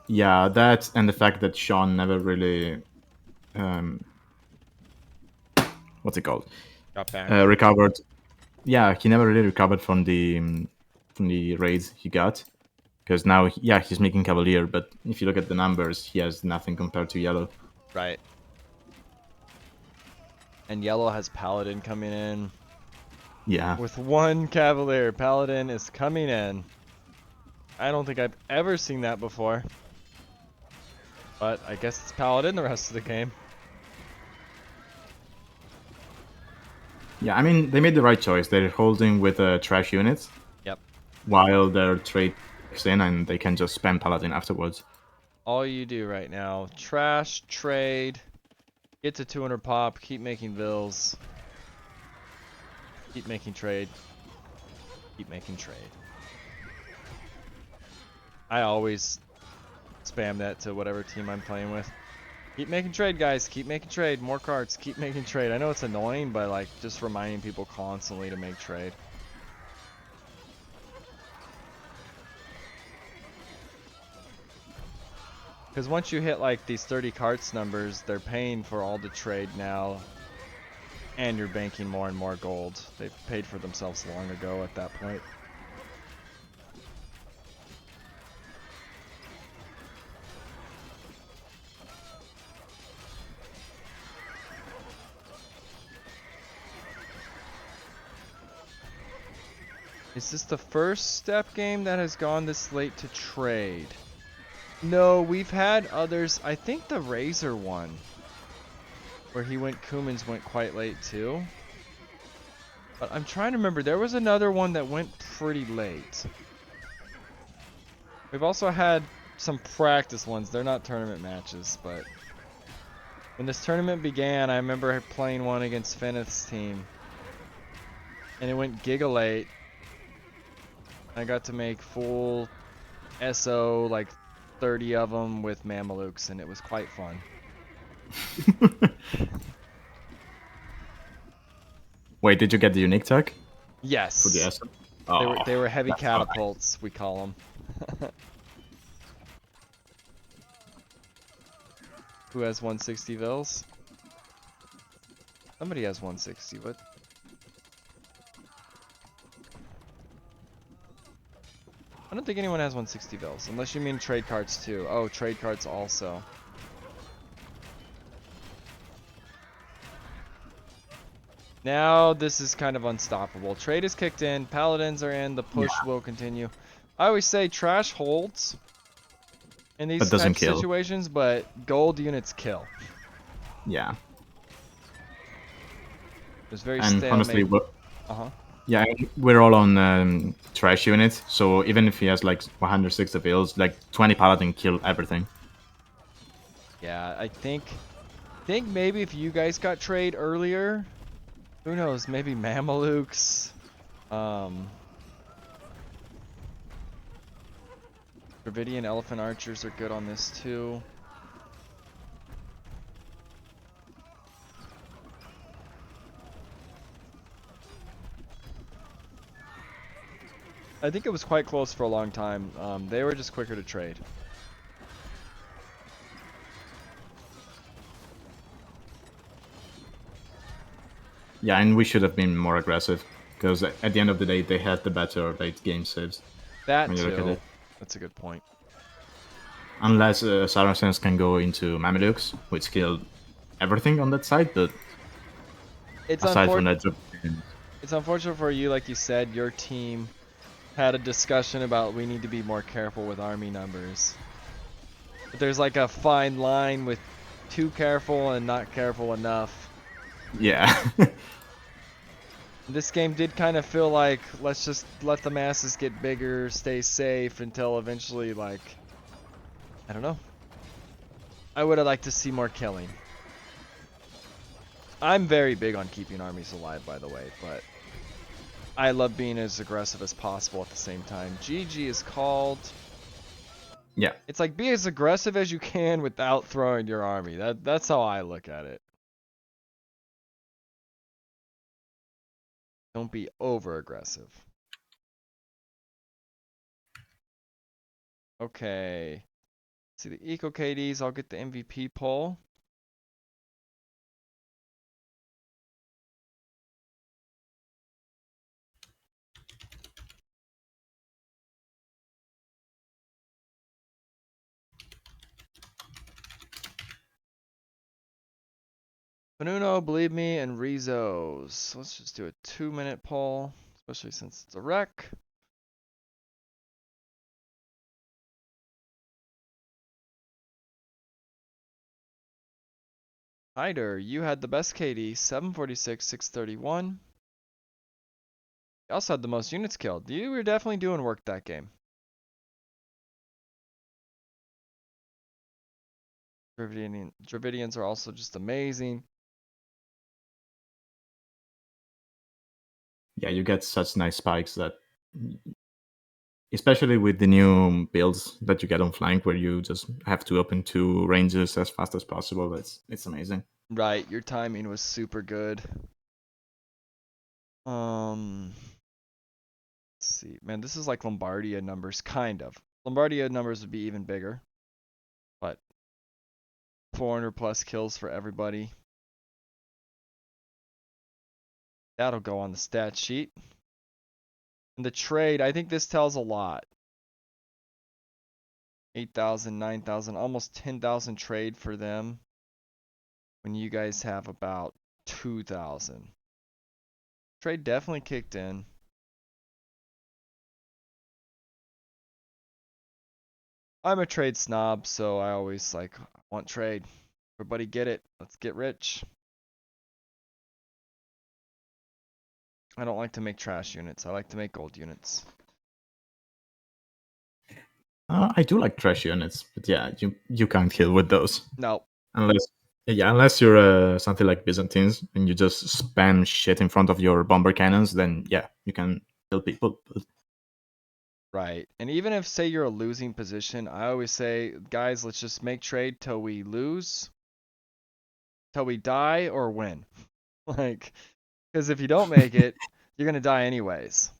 [SPEAKER 2] yeah, that and the fact that Sean never really, um, what's it called,
[SPEAKER 1] Got back.
[SPEAKER 2] recovered. Yeah, he never really recovered from the raids he got. Because now, yeah, he's making Cavalier, but if you look at the numbers, he has nothing compared to Yellow.
[SPEAKER 1] Right. And yellow has Paladin coming in.
[SPEAKER 2] Yeah.
[SPEAKER 1] With one Cavalier, Paladin is coming in. I don't think I've ever seen that before. But I guess it's Paladin the rest of the game.
[SPEAKER 2] Yeah, I mean, they made the right choice. They're holding with trash units
[SPEAKER 1] Yep.
[SPEAKER 2] while their trade kicks in, and they can just spam Paladin afterwards.
[SPEAKER 1] All you do right now, trash, trade, get to 200 pop, keep making bills. Keep making trade. Keep making trade. I always spam that to whatever team I'm playing with. Keep making trade, guys. Keep making trade. More cards. Keep making trade. I know it's annoying, but like just reminding people constantly to make trade. Because once you hit like these 30 carts numbers, they're paying for all the trade now. And you're banking more and more gold. They've paid for themselves long ago at that point. Is this the first step game that has gone this late to trade? No, we've had others. I think the Razor one, where he went, Kumans went quite late too. But I'm trying to remember. There was another one that went pretty late. We've also had some practice ones. They're not tournament matches, but when this tournament began, I remember playing one against Feneth's team. And it went giga late. I got to make full SO, like 30 of them with Mamelukes, and it was quite fun.
[SPEAKER 2] Wait, did you get the unique tag for the
[SPEAKER 1] Yes.
[SPEAKER 2] S? Oh,
[SPEAKER 1] They were heavy
[SPEAKER 2] that's so nice.
[SPEAKER 1] catapults, we call them. Who has 160 vills? Somebody has 160. What? I don't think anyone has 160 vills, unless you mean trade cards too. Oh, trade cards also. Now this is kind of unstoppable. Trade is kicked in, paladins are in, the push
[SPEAKER 2] Yeah,
[SPEAKER 1] will continue. I always say trash holds in
[SPEAKER 2] but
[SPEAKER 1] these
[SPEAKER 2] doesn't
[SPEAKER 1] types of
[SPEAKER 2] kill.
[SPEAKER 1] situations, but gold units kill.
[SPEAKER 2] Yeah,
[SPEAKER 1] It's very
[SPEAKER 2] and honestly,
[SPEAKER 1] stalemate. Uh-huh.
[SPEAKER 2] yeah, we're all on trash units. So even if he has like 160 builds, like 20 paladin kill everything.
[SPEAKER 1] Yeah, I think maybe if you guys got trade earlier, who knows, maybe Mamelukes. Dravidian Elephant Archers are good on this too. I think it was quite close for a long time. They were just quicker to trade.
[SPEAKER 2] Yeah, and we should have been more aggressive because at the end of the day, they had the better late game saves
[SPEAKER 1] That
[SPEAKER 2] when you look at
[SPEAKER 1] too.
[SPEAKER 2] it.
[SPEAKER 1] That's a good point.
[SPEAKER 2] Unless Saracens can go into Mamelukes, which killed everything on that side, but
[SPEAKER 1] It's
[SPEAKER 2] aside from
[SPEAKER 1] unfortunate.
[SPEAKER 2] that,
[SPEAKER 1] It's unfortunate for you, like you said, your team had a discussion about we need to be more careful with army numbers. But there's like a fine line with too careful and not careful enough.
[SPEAKER 2] yeah.
[SPEAKER 1] This game did kind of feel like let's just let the masses get bigger, stay safe until eventually, like, I don't know. I would have liked to see more killing. I'm very big on keeping armies alive, by the way, but I love being as aggressive as possible at the same time. GG is called.
[SPEAKER 2] Yeah.
[SPEAKER 1] It's like be as aggressive as you can without throwing your army. That's how I look at it. Don't be over aggressive. Okay. See the eco KDs. I'll get the MVP poll. Benuno, Believe Me, and Rizos. Let's just do a 2-minute poll, especially since it's a wreck. Hyder, you had the best KD, 746, 631. You also had the most units killed. You were definitely doing work that game. Dravidians are also just amazing.
[SPEAKER 2] Yeah, you get such nice spikes that, especially with the new builds that you get on flank, where you just have to open two ranges as fast as possible. It's amazing.
[SPEAKER 1] Right, your timing was super good. Let's see. Man, this is like Lombardia numbers, kind of. Lombardia numbers would be even bigger, but 400 plus kills for everybody. That'll go on the stat sheet. And the trade, I think this tells a lot. 8,000, 9,000, almost 10,000 trade for them when you guys have about 2,000. Trade definitely kicked in. I'm a trade snob, so I always like want trade. Everybody get it. Let's get rich. I don't like to make trash units. I like to make gold units.
[SPEAKER 2] I do like trash units, but yeah, you can't kill with those
[SPEAKER 1] No.
[SPEAKER 2] unless unless you're something like Byzantines and you just spam shit in front of your bomber cannons. Then yeah, you can kill people. But
[SPEAKER 1] Right. And even if, say, you're a losing position, I always say, guys, let's just make trade till we lose, till we die or win. Like, because if you don't make it, you're going to die anyways.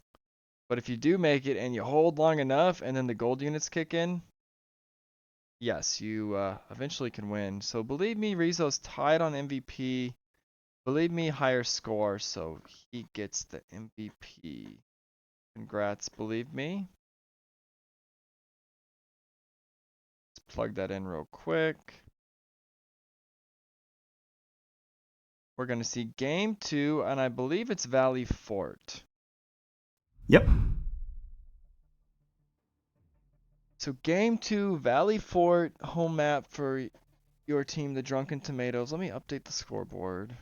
[SPEAKER 1] But if you do make it and you hold long enough and then the gold units kick in, yes, you eventually can win. So believe me, Rizzo's tied on MVP. Believe me, higher score, so he gets the MVP. Congrats, believe me. Let's plug that in real quick. We're going to see game 2, and I believe it's Valley Fort.
[SPEAKER 2] yep.
[SPEAKER 1] So game 2, Valley Fort, home map for your team, the Drunken Tomatoes. Let me update the scoreboard.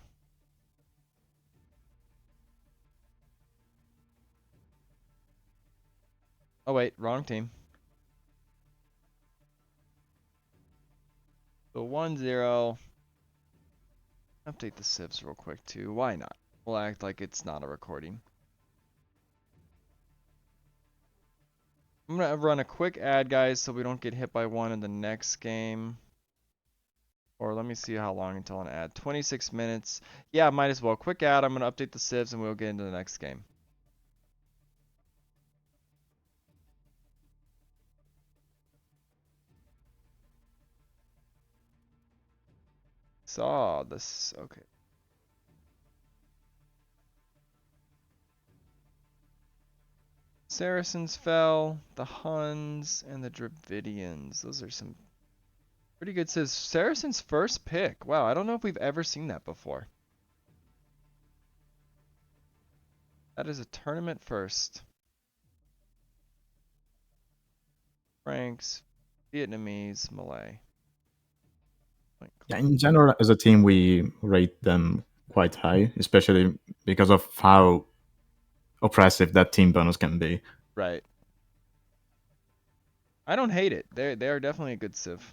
[SPEAKER 1] Oh wait, wrong team. So 1-0. Update the civs real quick too. Why not? We'll act like it's not a recording. I'm gonna run a quick ad, guys, so we don't get hit by one in the next game. Or let me see how long until an ad. 26 minutes. Yeah, might as well. Quick ad. I'm gonna update the civs and we'll get into the next game. Saw this. Okay. Saracens fell, the Huns, and the Dravidians. Those are some pretty good. Says Saracens first pick. Wow, I don't know if we've ever seen that before. That is a tournament first. Franks, Vietnamese, Malay.
[SPEAKER 2] Yeah, in general, as a team, we rate them quite high, especially because of how oppressive that team bonus can be.
[SPEAKER 1] Right. I don't hate it. They are definitely a good civ.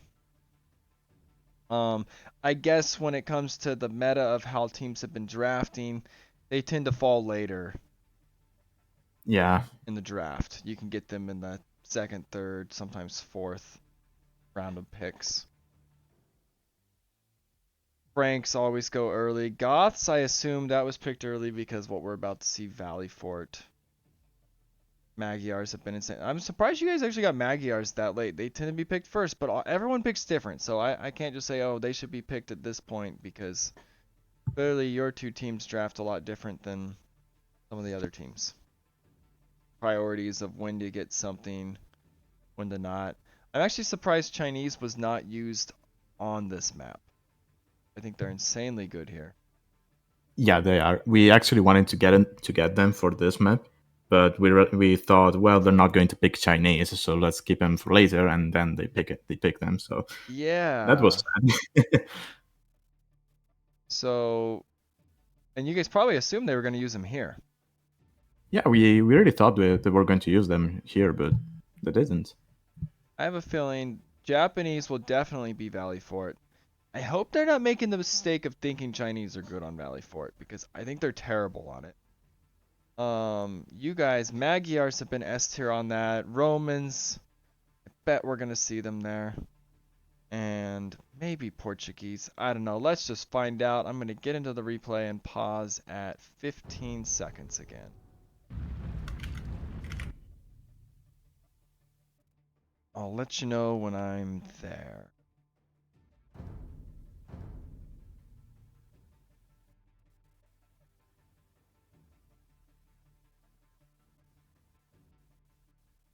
[SPEAKER 1] Um, I guess when it comes to the meta of how teams have been drafting, they tend to fall later
[SPEAKER 2] Yeah,
[SPEAKER 1] in the draft. You can get them in the second, third, sometimes fourth round of picks. Franks always go early. Goths, I assume that was picked early because what we're about to see, Valley Fort. Magyars have been insane. I'm surprised you guys actually got Magyars that late. They tend to be picked first, but everyone picks different. So I can't just say, oh, they should be picked at this point because clearly your two teams draft a lot different than some of the other teams. Priorities of when to get something, when to not. I'm actually surprised Chinese was not used on this map. I think they're insanely good here.
[SPEAKER 2] yeah, they are. We actually wanted to get them for this map, but we thought, well, they're not going to pick Chinese, so let's keep them for later. And then they pick them. So that was
[SPEAKER 1] Yeah.
[SPEAKER 2] sad.
[SPEAKER 1] So, and you guys probably assumed they were going to use them here.
[SPEAKER 2] Yeah, we really thought they were going to use them here, but they didn't.
[SPEAKER 1] I have a feeling Japanese will definitely be Valley Fort. I hope they're not making the mistake of thinking Chinese are good on Valley Fort because I think they're terrible on it. You guys, Magyars have been S tier on that. Romans, I bet we're gonna see them there. And maybe Portuguese. I don't know. Let's just find out. I'm gonna get into the replay and pause at 15 seconds again. I'll let you know when I'm there.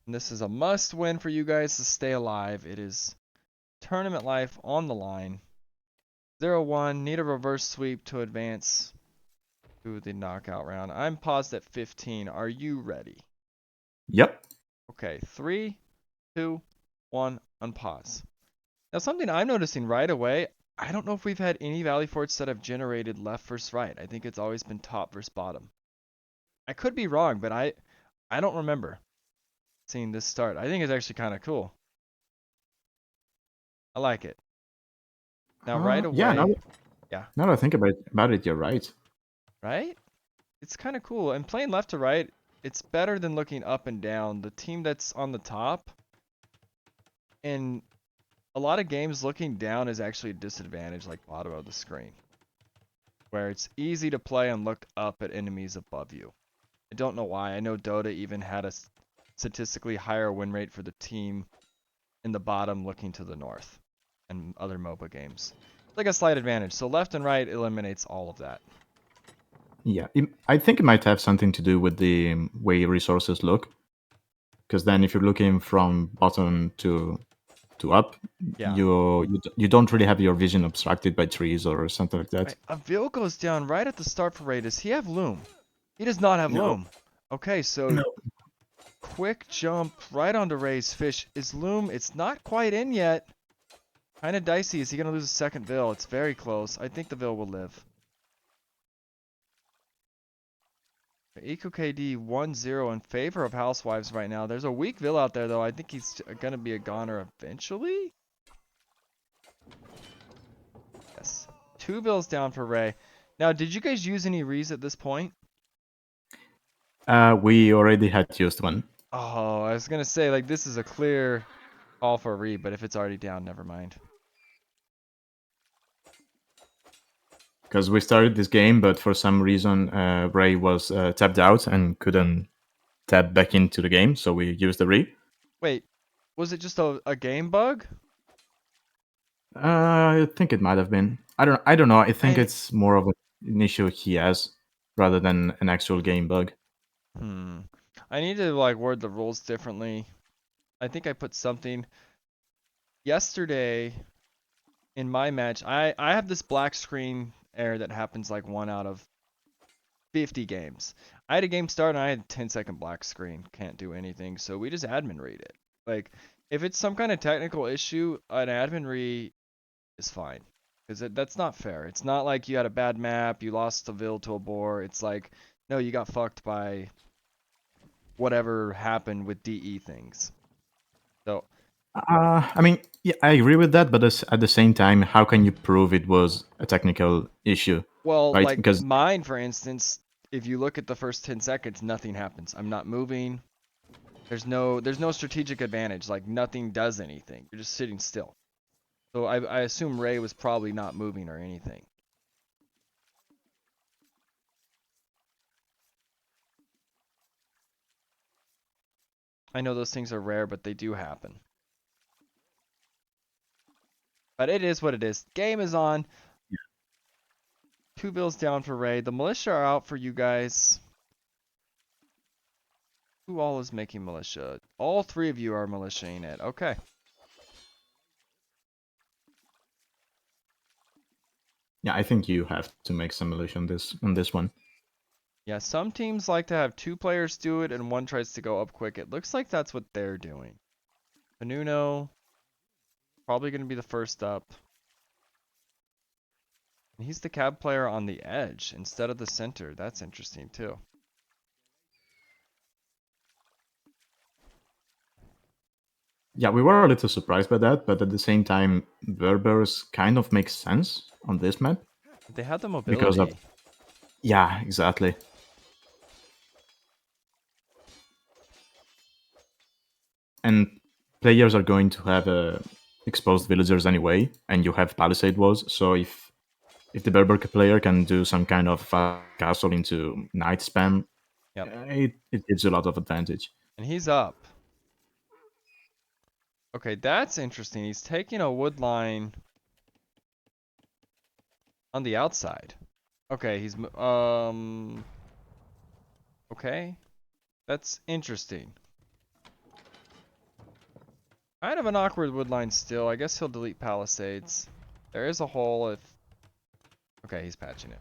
[SPEAKER 1] And this is a must win for you guys to stay alive. It is tournament life on the line. 0-1, need a reverse sweep to advance to the knockout round. I'm paused at 15. Are you ready?
[SPEAKER 2] Yep.
[SPEAKER 1] Okay, 3, 2, 1, unpause. Now, something I'm noticing right away, I don't know if we've had any Valley Forts that have generated left versus right. I think it's always been top versus bottom. I could be wrong, but I don't remember seeing this start. I think it's actually kind of cool. I like it. Now, right
[SPEAKER 2] Yeah.
[SPEAKER 1] away, yeah,
[SPEAKER 2] Now that I think about it, you're right.
[SPEAKER 1] right? It's kind of cool. And playing left to right, it's better than looking up and down. The team that's on the top, in a lot of games, looking down is actually a disadvantage, like bottom of the screen, where it's easy to play and look up at enemies above you. I don't know why. I know Dota even had a statistically higher win rate for the team in the bottom looking to the north and other MOBA games. It's like a slight advantage. So left and right eliminates all of that.
[SPEAKER 2] Yeah, I think it might have something to do with the way resources look. Because then, if you're looking from bottom to up,
[SPEAKER 1] Yeah.
[SPEAKER 2] you don't really have your vision obstructed by trees or something like that.
[SPEAKER 1] Right. Avil goes down right at the start for Ray. Does he have Loom? He does not have
[SPEAKER 2] No,
[SPEAKER 1] Loom. Okay, so
[SPEAKER 2] no.
[SPEAKER 1] quick jump right onto Ray's fish. Is Loom? It's not quite in yet. Kind of dicey. Is he going to lose a second Vil? It's very close. I think the Vil will live. Eco KD 1-0 in favor of Housewives right now. There's a weak Vil out there, though. I think he's going to be a goner eventually. Yes. 2 Vils down for Ray. Now, did you guys use any Rees at this point?
[SPEAKER 2] We already had used one.
[SPEAKER 1] Oh, I was going to say, like, this is a clear call for a Re, but if it's already down, never mind.
[SPEAKER 2] Because we started this game, but for some reason Ray was tapped out and couldn't tap back into the game, so we used the Re.
[SPEAKER 1] Wait, was it just a game bug?
[SPEAKER 2] I think it might have been. I don't know. I think
[SPEAKER 1] I
[SPEAKER 2] it's more of an issue he has rather than an actual game bug.
[SPEAKER 1] hmm. I need to like word the rules differently. I think I put something yesterday in my match. I have this black screen error that happens like 1 out of 50 games. I had a game start and I had a 10-second black screen. Can't do anything. So we just admin read it. Like if it's some kind of technical issue, an admin read is fine. Because that's not fair. It's not like you had a bad map, you lost a Ville to a boar. It's like, no, you got fucked by whatever happened with DE things. So,
[SPEAKER 2] I mean, yeah, I agree with that, but at the same time, how can you prove it was a technical issue,
[SPEAKER 1] well,
[SPEAKER 2] right?
[SPEAKER 1] like
[SPEAKER 2] Because
[SPEAKER 1] mine, for instance, if you look at the first 10 seconds, nothing happens. I'm not moving. There's no strategic advantage. Like nothing does anything. You're just sitting still. So I assume Ray was probably not moving or anything. I know those things are rare, but they do happen. But it is what it is. Game is on. 2 bills down for Ray. The militia are out for you guys. Who all is making militia? All 3 of you are militiaing it. Okay.
[SPEAKER 2] yeah, I think you have to make some illusion on this one.
[SPEAKER 1] Yeah, some teams like to have 2 players do it and one tries to go up quick. It looks like that's what they're doing. Panuno, probably going to be the first up. And he's the cab player on the edge instead of the center. That's interesting too.
[SPEAKER 2] Yeah, we were a little surprised by that, but at the same time, Berbers kind of makes sense on this map
[SPEAKER 1] They had the
[SPEAKER 2] because of
[SPEAKER 1] mobility.
[SPEAKER 2] yeah, exactly. And players are going to have exposed villagers anyway, and you have palisade walls. So if the Berber player can do some kind of castle into night spam,
[SPEAKER 1] Yep.
[SPEAKER 2] it gives you a lot of advantage.
[SPEAKER 1] And he's up. Okay, that's interesting. He's taking a wood line on the outside. Okay, okay. That's interesting. Kind of an awkward wood line still. I guess he'll delete palisades. There is a hole if okay, he's patching it.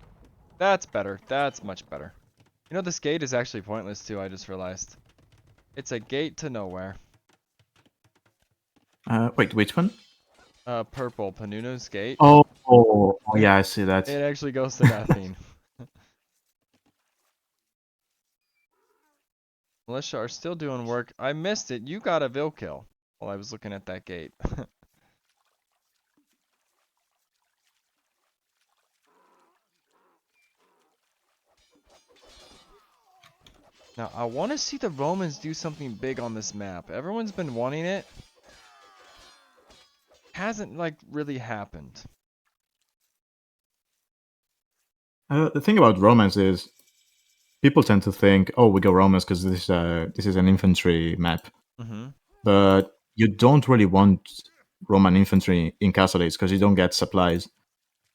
[SPEAKER 1] That's better. That's much better. You know, this gate is actually pointless too, I just realized. It's a gate to nowhere.
[SPEAKER 2] Wait, which one?
[SPEAKER 1] Purple, Panuno's gate.
[SPEAKER 2] Oh, yeah, I see
[SPEAKER 1] It
[SPEAKER 2] that.
[SPEAKER 1] actually goes to nothing. Militia are still doing work. I missed it. You got a Vil kill while I was looking at that gate. Now, I want to see the Romans do something big on this map. Everyone's been wanting it. Hasn't, like, really happened.
[SPEAKER 2] The thing about Romance is people tend to think, oh, we go Romance because this is an infantry map,
[SPEAKER 1] Mm-hmm.
[SPEAKER 2] but you don't really want Roman infantry in Castles because you don't get supplies.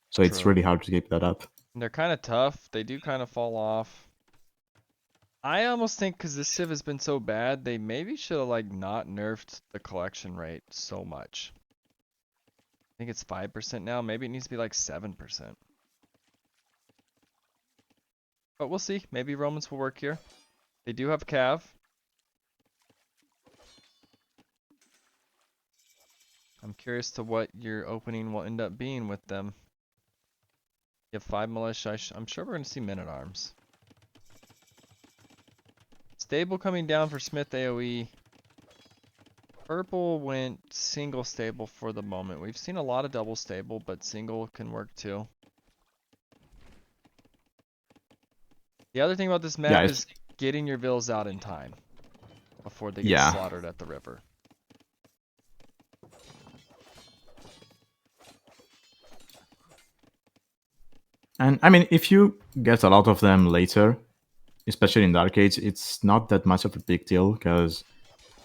[SPEAKER 2] So it's
[SPEAKER 1] True.
[SPEAKER 2] really hard to keep that up.
[SPEAKER 1] And they're kind of tough. They do kind of fall off. I almost think because this Civ has been so bad, they maybe should have, like, not nerfed the collection rate so much. I think it's 5% now. Maybe it needs to be, like, 7%. But we'll see. Maybe Romans will work here. They do have Cav. I'm curious to what your opening will end up being with them. You have 5 militia. I'm sure we're going to see men-at-arms. Stable coming down for Smith AoE. Purple went single stable for the moment. We've seen a lot of double stable, but single can work too. The other thing about this
[SPEAKER 2] Yeah,
[SPEAKER 1] map is getting your vills out in time before they get
[SPEAKER 2] yeah.
[SPEAKER 1] slaughtered at the river.
[SPEAKER 2] And I mean, if you get a lot of them later, especially in the arcades, it's not that much of a big deal because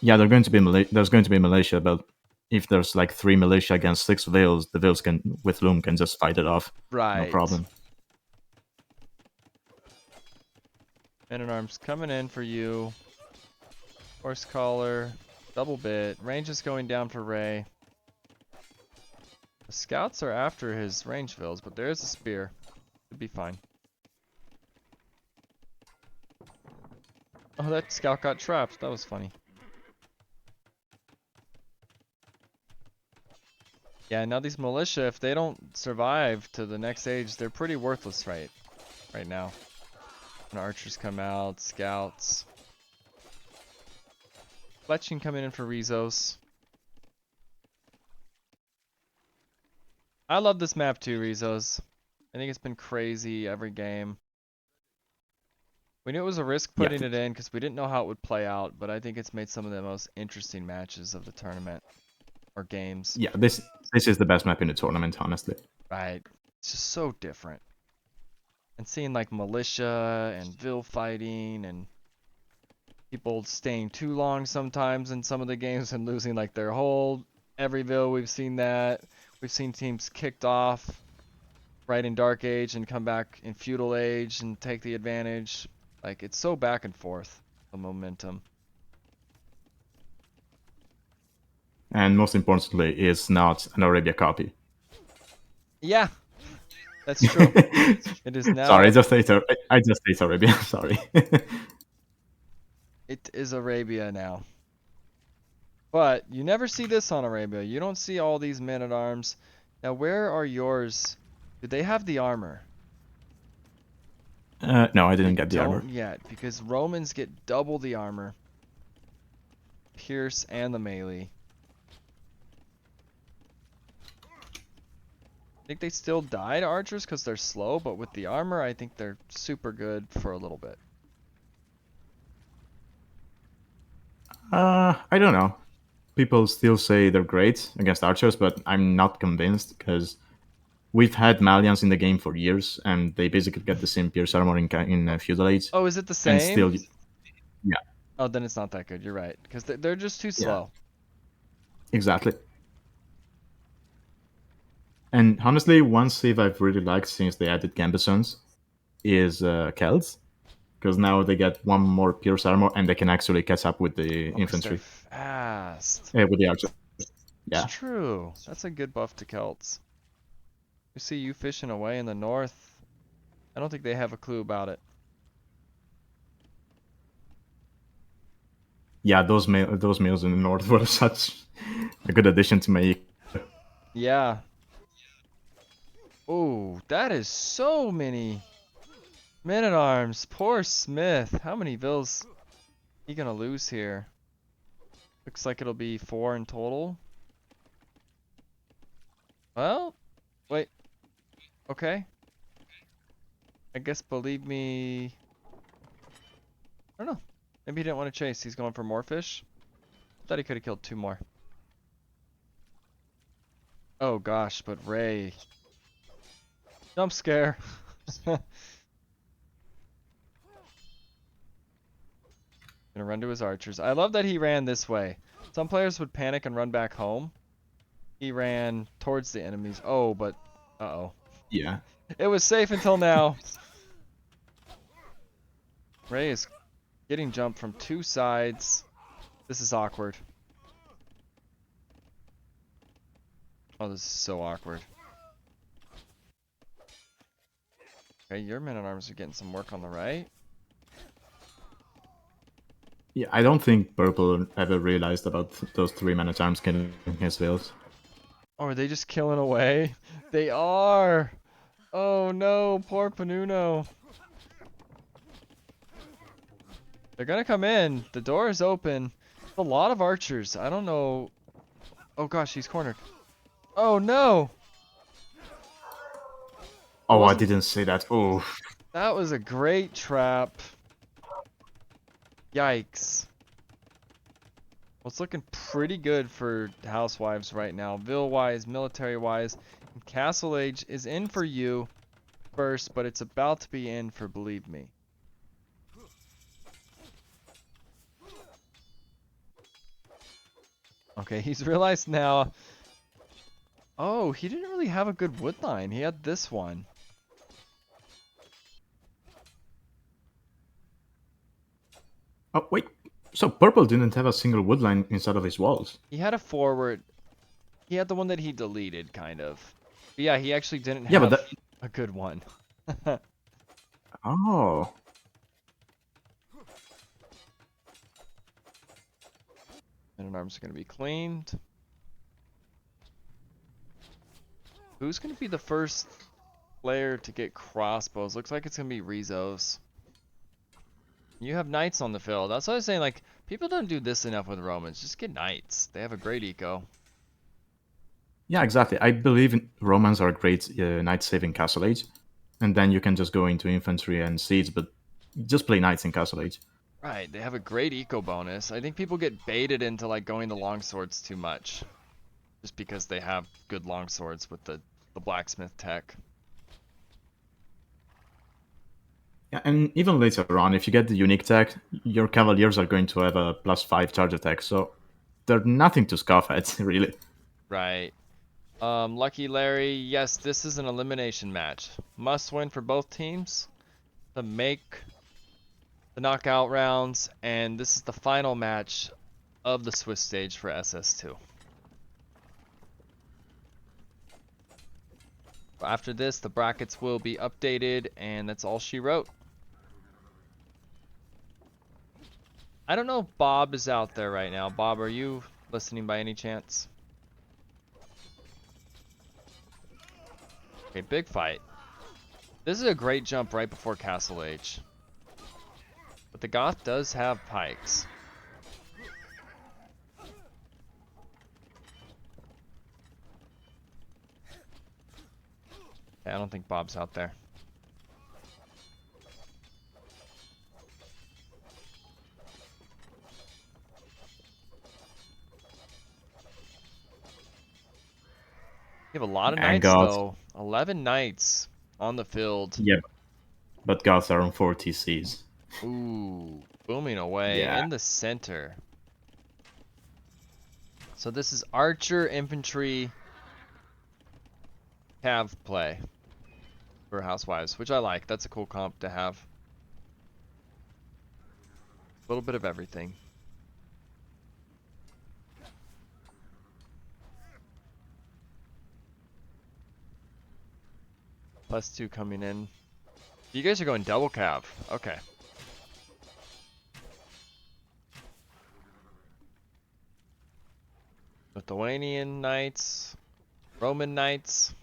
[SPEAKER 2] yeah, there's going to be Malaysia, but if there's like 3 militia against 6 Veils, the Veils can with Loom can just fight it off, no
[SPEAKER 1] Right.
[SPEAKER 2] problem.
[SPEAKER 1] Men-at-Arms coming in for you. Horse collar. Double bit. Range is going down for Ray. The scouts are after his range vills, but there is a spear. Should be fine. Oh, that scout got trapped. That was funny. Yeah, now these militia, if they don't survive to the next age, they're pretty worthless right now. When archers come out, scouts. Fletching coming in for Rizos. I love this map too, Rizos. I think it's been crazy every game. We knew it was a risk
[SPEAKER 2] Yeah,
[SPEAKER 1] putting it in because we didn't know how it would play out, but I think it's made some of the most interesting matches of the tournament or games.
[SPEAKER 2] yeah. This is the best map in the tournament, honestly.
[SPEAKER 1] Right. It's just so different. And seeing like militia and Vil fighting and people staying too long sometimes in some of the games and losing like their hold. Every Vil, we've seen that. We've seen teams kicked off right in Dark Age and come back in Feudal Age and take the advantage. Like, it's so back and forth, the momentum.
[SPEAKER 2] And most importantly, it's not an Arabia copy.
[SPEAKER 1] Yeah, that's true. It is now.
[SPEAKER 2] Sorry, I just hate Arabia. Sorry.
[SPEAKER 1] It is Arabia now. But you never see this on Arabia. You don't see all these men-at-arms. Now, where are yours? Do they have the armor?
[SPEAKER 2] No, I
[SPEAKER 1] They
[SPEAKER 2] didn't get the armor.
[SPEAKER 1] don't yet, because Romans get double the armor. Pierce and the melee. I think they still die to archers because they're slow, but with the armor, I think they're super good for a little bit.
[SPEAKER 2] I don't know. People still say they're great against archers, but I'm not convinced because we've had Malians in the game for years, and they basically get the same pierce armor in Feudal Age,
[SPEAKER 1] Oh, is it the
[SPEAKER 2] and
[SPEAKER 1] same?
[SPEAKER 2] still, yeah,
[SPEAKER 1] Oh, then it's not that good. You're right, because they're just too
[SPEAKER 2] yeah,
[SPEAKER 1] slow.
[SPEAKER 2] exactly. And honestly, one save I've really liked since they added Gambesons is Kells, because now they get one more pierce armor and they can actually catch up with the
[SPEAKER 1] Oh, because they're
[SPEAKER 2] infantry,
[SPEAKER 1] fast.
[SPEAKER 2] with the archers.
[SPEAKER 1] It's
[SPEAKER 2] Yeah,
[SPEAKER 1] true. That's a good buff to Celts. We see you fishing away in the north. I don't think they have a clue about it.
[SPEAKER 2] yeah. Those meals in the north were such a good addition to my.
[SPEAKER 1] Yeah. Oh, that is so many men-at-arms. Poor Smith. How many vills he gonna lose here? Looks like it'll be 4 in total. Well, wait. Okay. I guess believe me. I don't know. Maybe he didn't want to chase. He's going for more fish. Thought he could have killed 2 more. Oh gosh, but Ray. Jump scare. Gonna run to his archers. I love that he ran this way. Some players would panic and run back home. He ran towards the enemies. Oh, but uh-oh.
[SPEAKER 2] Yeah,
[SPEAKER 1] It was safe until now. Ray is getting jumped from 2 sides. This is awkward. Oh, this is so awkward. Okay, your men-at-arms are getting some work on the right.
[SPEAKER 2] yeah. I don't think Purple ever realized about those 3 men at arms killing his veils.
[SPEAKER 1] Oh, are they just killing away? They are! Oh no, poor Panuno. They're gonna come in. The door is open. A lot of archers. I don't know. Oh gosh, he's cornered. Oh no! It
[SPEAKER 2] Oh, I
[SPEAKER 1] wasn't.
[SPEAKER 2] didn't say that. Oh,
[SPEAKER 1] That was a great trap. Yikes. Well, it's looking pretty good for Housewives right now. Vil-wise, military-wise. Castle Age is in for you first, but it's about to be in for Believe Me. Okay, he's realized now. Oh, he didn't really have a good wood line. He had this one.
[SPEAKER 2] Oh wait, so purple didn't have a single wood line inside of his walls.
[SPEAKER 1] He had a forward. He had the one that he deleted, kind of. But yeah, he actually didn't
[SPEAKER 2] Yeah, but
[SPEAKER 1] have
[SPEAKER 2] that.
[SPEAKER 1] a good one.
[SPEAKER 2] Oh,
[SPEAKER 1] And arms are going to be cleaned. Who's going to be the first player to get crossbows? Looks like it's going to be Rizos. You have knights on the field. That's what I was saying. Like, people don't do this enough with Romans. Just get knights. They have a great eco.
[SPEAKER 2] yeah, exactly. I believe Romans are great knight saving Castle Age, and then you can just go into infantry and siege, but just play knights in Castle Age.
[SPEAKER 1] Right, they have a great eco bonus. I think people get baited into like going to longswords too much. Just because they have good longswords with the blacksmith tech.
[SPEAKER 2] Yeah, and even later on, if you get the unique tech, your cavaliers are going to have a +5 charge attack, so they're nothing to scoff at, really.
[SPEAKER 1] Right. Lucky Larry, yes, this is an elimination match. Must win for both teams to make the knockout rounds, and this is the final match of the Swiss stage for SS2. After this, the brackets will be updated, and that's all she wrote. I don't know if Bob is out there right now. Bob, are you listening by any chance? Okay, big fight. This is a great jump right before Castle Age. But the Goth does have pikes. Yeah, I don't think Bob's out there. You have a lot of
[SPEAKER 2] And
[SPEAKER 1] knights,
[SPEAKER 2] gods,
[SPEAKER 1] though. 11 knights on the field.
[SPEAKER 2] yeah, but gods are on 4 TCs.
[SPEAKER 1] Ooh, booming away
[SPEAKER 2] Yeah,
[SPEAKER 1] in the center. So this is archer, infantry, cav play for Housewives, which I like. That's a cool comp to have. A little bit of everything. +2 coming in. You guys are going double cav. Okay. Lithuanian knights, Roman knights.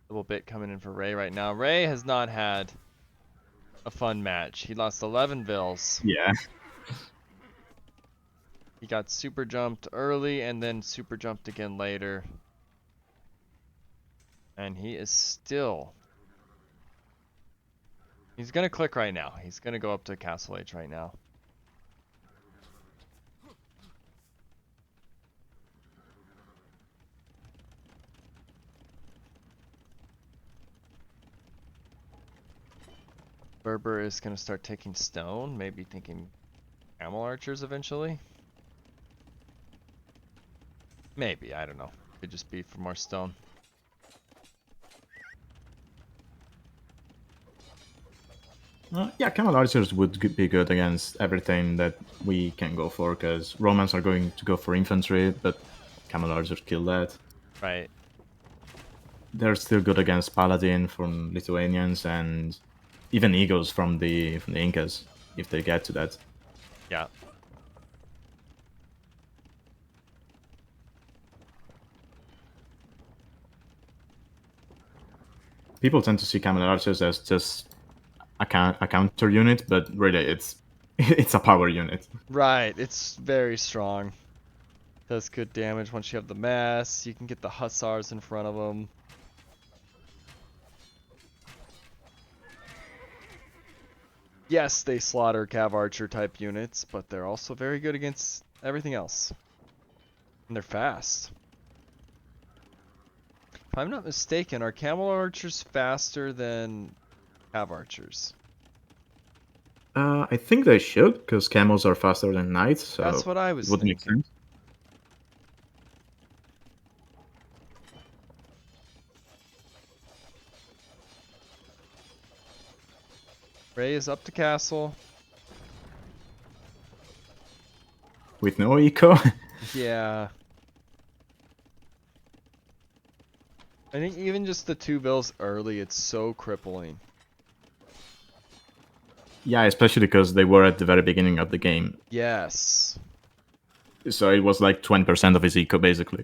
[SPEAKER 1] Little bit coming in for Ray right now. Ray has not had a fun match. He lost 11 vills.
[SPEAKER 2] yeah.
[SPEAKER 1] He got super jumped early and then super jumped again later. And he is still... He's going to click right now. He's going to go up to Castle Age right now. Berber is going to start taking stone, maybe thinking camel archers eventually. Maybe, I don't know. Could just be for more stone.
[SPEAKER 2] Yeah, camel archers would be good against everything that we can go for, because Romans are going to go for infantry, but camel archers kill that.
[SPEAKER 1] Right.
[SPEAKER 2] They're still good against paladin from Lithuanians and even eagles from the Incas if they get to that.
[SPEAKER 1] Yeah.
[SPEAKER 2] People tend to see camel archers as just a counter unit, but really it's it's a power unit.
[SPEAKER 1] Right. It's very strong. Does good damage once you have the mass. You can get the hussars in front of them. Yes, they slaughter cav archer type units, but they're also very good against everything else. And they're fast. If I'm not mistaken, are camel archers faster than cav archers?
[SPEAKER 2] I think they should, because camels are faster than knights,
[SPEAKER 1] That's
[SPEAKER 2] so
[SPEAKER 1] what I
[SPEAKER 2] it
[SPEAKER 1] was
[SPEAKER 2] would make
[SPEAKER 1] thinking.
[SPEAKER 2] sense.
[SPEAKER 1] Ray is up to castle.
[SPEAKER 2] With no eco.
[SPEAKER 1] Yeah. I think even just the 2 bills early, it's so crippling.
[SPEAKER 2] Yeah, especially because they were at the very beginning of the game.
[SPEAKER 1] Yes.
[SPEAKER 2] So it was like 20% of his eco, basically.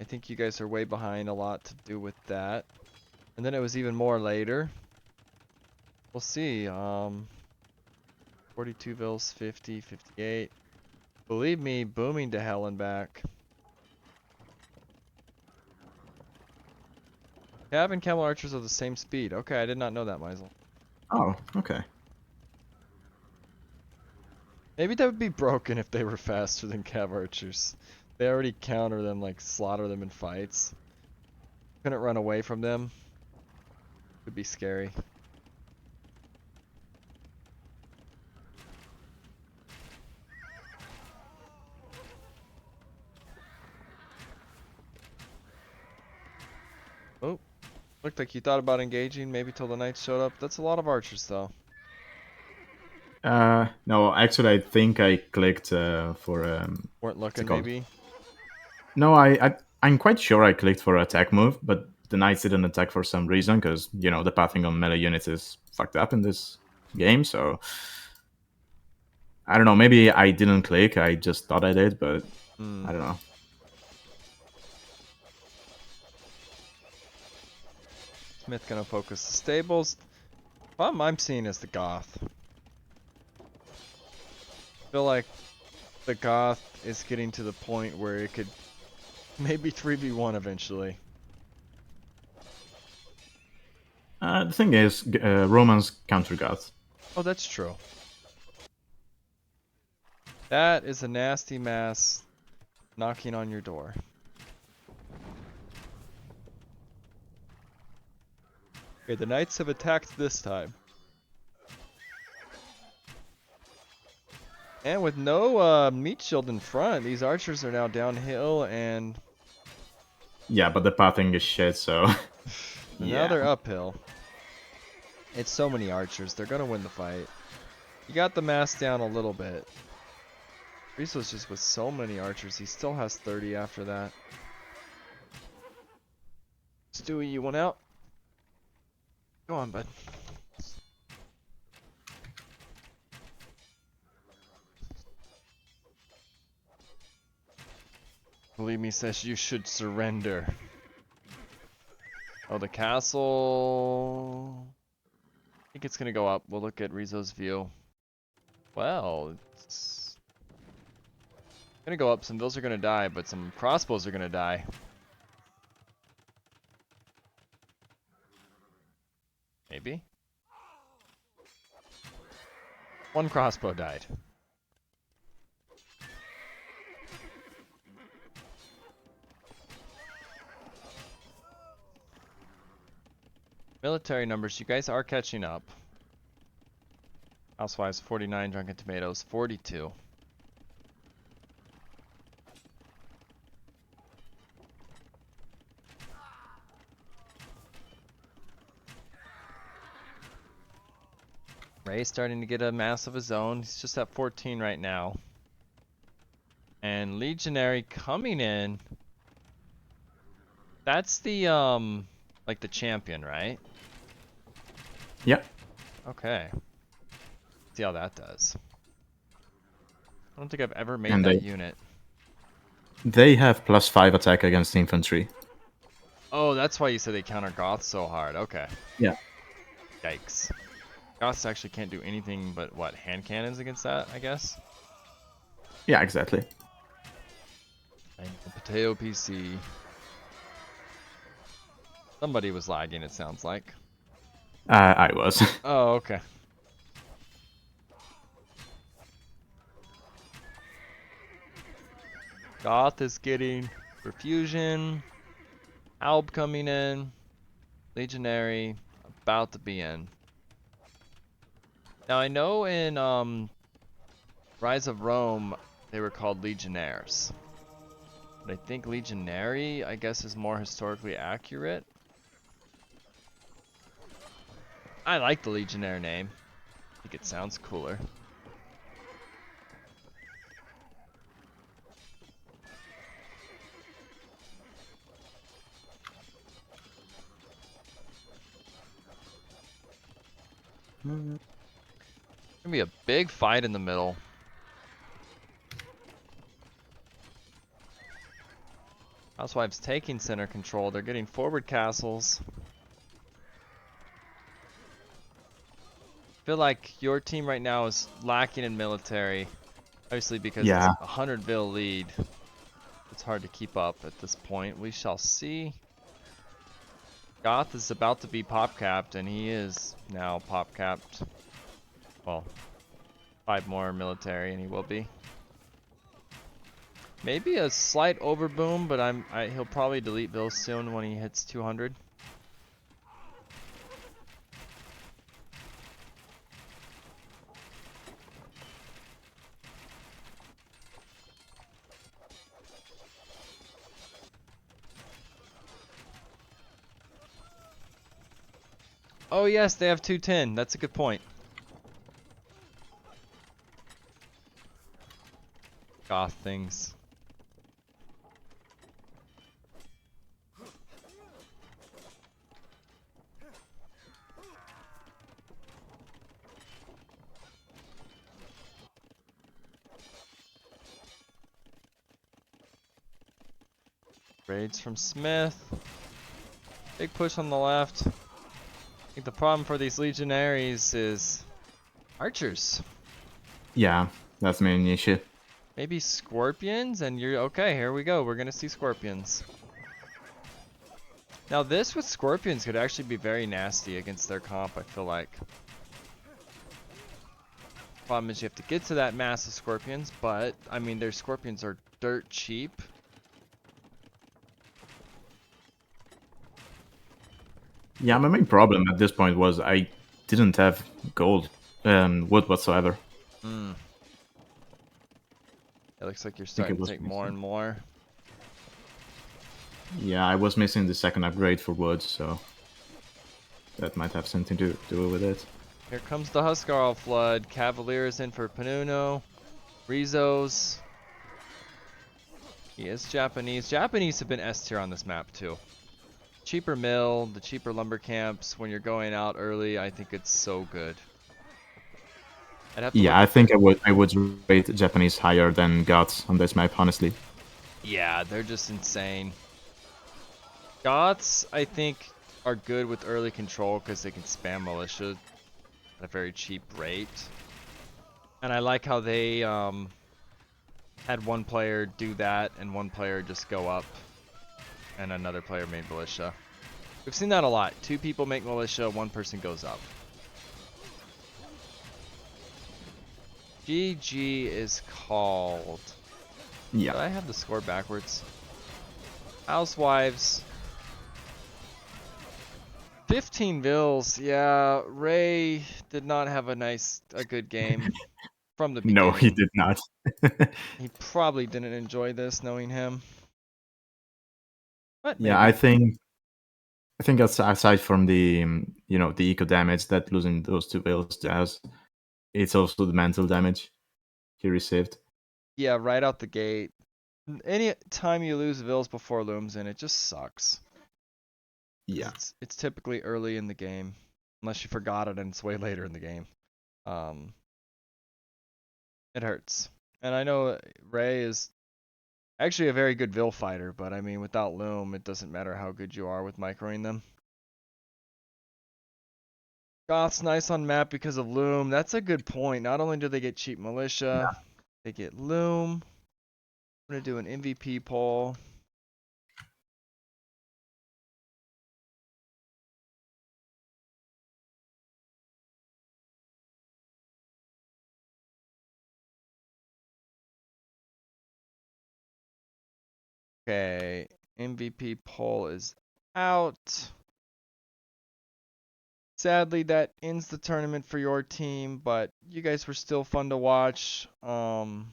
[SPEAKER 1] I think you guys are way behind, a lot to do with that. And then it was even more later. We'll see. 42 bills, 50, 58. Believe me, booming to hell and back. Cav and camel archers are the same speed. Okay, I did not know that, Meisel.
[SPEAKER 2] Oh, okay.
[SPEAKER 1] Maybe that would be broken if they were faster than cav archers. They already counter them, like slaughter them in fights. Couldn't run away from them. Could be scary. Oh, looked like you thought about engaging, maybe till the knights showed up. That's a lot of archers, though.
[SPEAKER 2] No, actually, I think I clicked for
[SPEAKER 1] Weren't
[SPEAKER 2] what's it
[SPEAKER 1] looking,
[SPEAKER 2] called?
[SPEAKER 1] maybe.
[SPEAKER 2] No, I'm quite sure I clicked for attack move, but the knights didn't attack for some reason because the pathing on melee units is fucked up in this game. So I don't know. Maybe I didn't click. I just thought I did, but
[SPEAKER 1] Hmm.
[SPEAKER 2] I don't know.
[SPEAKER 1] Smith gonna focus the stables. Problem I'm seeing is the Goth. Feel like the Goth is getting to the point where it could maybe 3v1 eventually.
[SPEAKER 2] The thing is, Romans counter gods.
[SPEAKER 1] Oh, that's true. That is a nasty mass knocking on your door. Okay, the knights have attacked this time. And with no meat shield in front, these archers are now downhill and
[SPEAKER 2] Yeah, but the pathing is shit. So
[SPEAKER 1] now
[SPEAKER 2] yeah,
[SPEAKER 1] they're uphill. It's so many archers, they're gonna win the fight. You got the mass down a little bit. Rizzo's just with so many archers, he still has 30 after that. Stewie, you went out? Go on, bud. Believe me, says you should surrender. Oh, the castle. I think it's gonna go up. We'll look at Rizzo's view. Well, it's gonna go up. Some vills are gonna die, but some crossbows are gonna die. Maybe. One crossbow died. Military numbers, you guys are catching up. Housewives 49, Drunken Tomatoes 42. Ray's starting to get a mass of his own. He's just at 14 right now. And Legionary coming in. That's the like the champion, right?
[SPEAKER 2] yeah.
[SPEAKER 1] Okay. See how that does. I don't think I've ever made
[SPEAKER 2] And
[SPEAKER 1] that
[SPEAKER 2] they
[SPEAKER 1] unit.
[SPEAKER 2] they have +5 attack against infantry.
[SPEAKER 1] Oh, that's why you said they counter Goths so hard. Okay.
[SPEAKER 2] Yeah.
[SPEAKER 1] Yikes. Goths actually can't do anything but what? Hand cannons against that, I guess?
[SPEAKER 2] Yeah, exactly.
[SPEAKER 1] And the Potato PC. Somebody was lagging, it sounds like.
[SPEAKER 2] I was.
[SPEAKER 1] Oh, okay. Goth is getting perfusion. Alb coming in. Legionary about to be in. Now I know in Rise of Rome they were called Legionnaires. But I think Legionary, I guess, is more historically accurate. I like the Legionnaire name. I think it sounds cooler.
[SPEAKER 2] Mm.
[SPEAKER 1] Gonna be a big fight in the middle. Housewives taking center control. They're getting forward castles. I feel like your team right now is lacking in military. Obviously because it's
[SPEAKER 2] Yeah,
[SPEAKER 1] a 100 vil lead. It's hard to keep up at this point. We shall see. Goth is about to be pop capped, and he is now pop capped. Well, 5 more military, and he will be. Maybe a slight overboom, but he'll probably delete Bill soon when he hits 200. Oh yes, they have 210. That's a good point. Goth things. Raids from Smith. Big push on the left. I think the problem for these legionaries is archers.
[SPEAKER 2] yeah, that's the main issue.
[SPEAKER 1] Maybe scorpions, and you're okay. Here we go. We're gonna see scorpions. Now this with scorpions could actually be very nasty against their comp, I feel like. Problem is you have to get to that mass of scorpions, but I mean their scorpions are dirt cheap.
[SPEAKER 2] Yeah, my main problem at this point was I didn't have gold and wood whatsoever.
[SPEAKER 1] Hmm. It looks like you're
[SPEAKER 2] I think it
[SPEAKER 1] starting to
[SPEAKER 2] was
[SPEAKER 1] take more
[SPEAKER 2] missing.
[SPEAKER 1] and more.
[SPEAKER 2] Yeah, I was missing the second upgrade for wood, so that might have something to do with it.
[SPEAKER 1] Here comes the Huskarl flood. Cavaliers in for Panuno. Rizos. He is Japanese. Japanese have been S tier on this map too. Cheaper mill, the cheaper lumber camps. When you're going out early, I think it's so good. I'd have to look.
[SPEAKER 2] Yeah, I think I would rate Japanese higher than Gods on this map, honestly.
[SPEAKER 1] Yeah, they're just insane. Goths, I think, are good with early control because they can spam militia at a very cheap rate. And I like how they had one player do that and one player just go up and another player made militia. We've seen that a lot. 2 people make militia, 1 person goes up. GG is called.
[SPEAKER 2] Yeah.
[SPEAKER 1] Did I have the score backwards? Housewives. 15 vills. Yeah, Ray did not have a good game from the
[SPEAKER 2] No, he
[SPEAKER 1] beginning.
[SPEAKER 2] did not.
[SPEAKER 1] He probably didn't enjoy this, knowing him. But
[SPEAKER 2] Yeah, I
[SPEAKER 1] maybe.
[SPEAKER 2] think aside from the the eco damage that losing those 2 bills does, it's also the mental damage he received.
[SPEAKER 1] Yeah, right out the gate. Any time you lose vills before looms in, it just sucks. Because
[SPEAKER 2] Yeah.
[SPEAKER 1] it's typically early in the game. Unless you forgot it and it's way later in the game. Um, it hurts. And I know Ray is actually a very good Vil fighter, but I mean, without Loom, it doesn't matter how good you are with microing them. Goth's nice on map because of Loom. That's a good point. Not only do they get cheap militia, they get Loom. I'm going to do an MVP poll. Okay, MVP poll is out. Sadly, that ends the tournament for your team, but you guys were still fun to watch. Some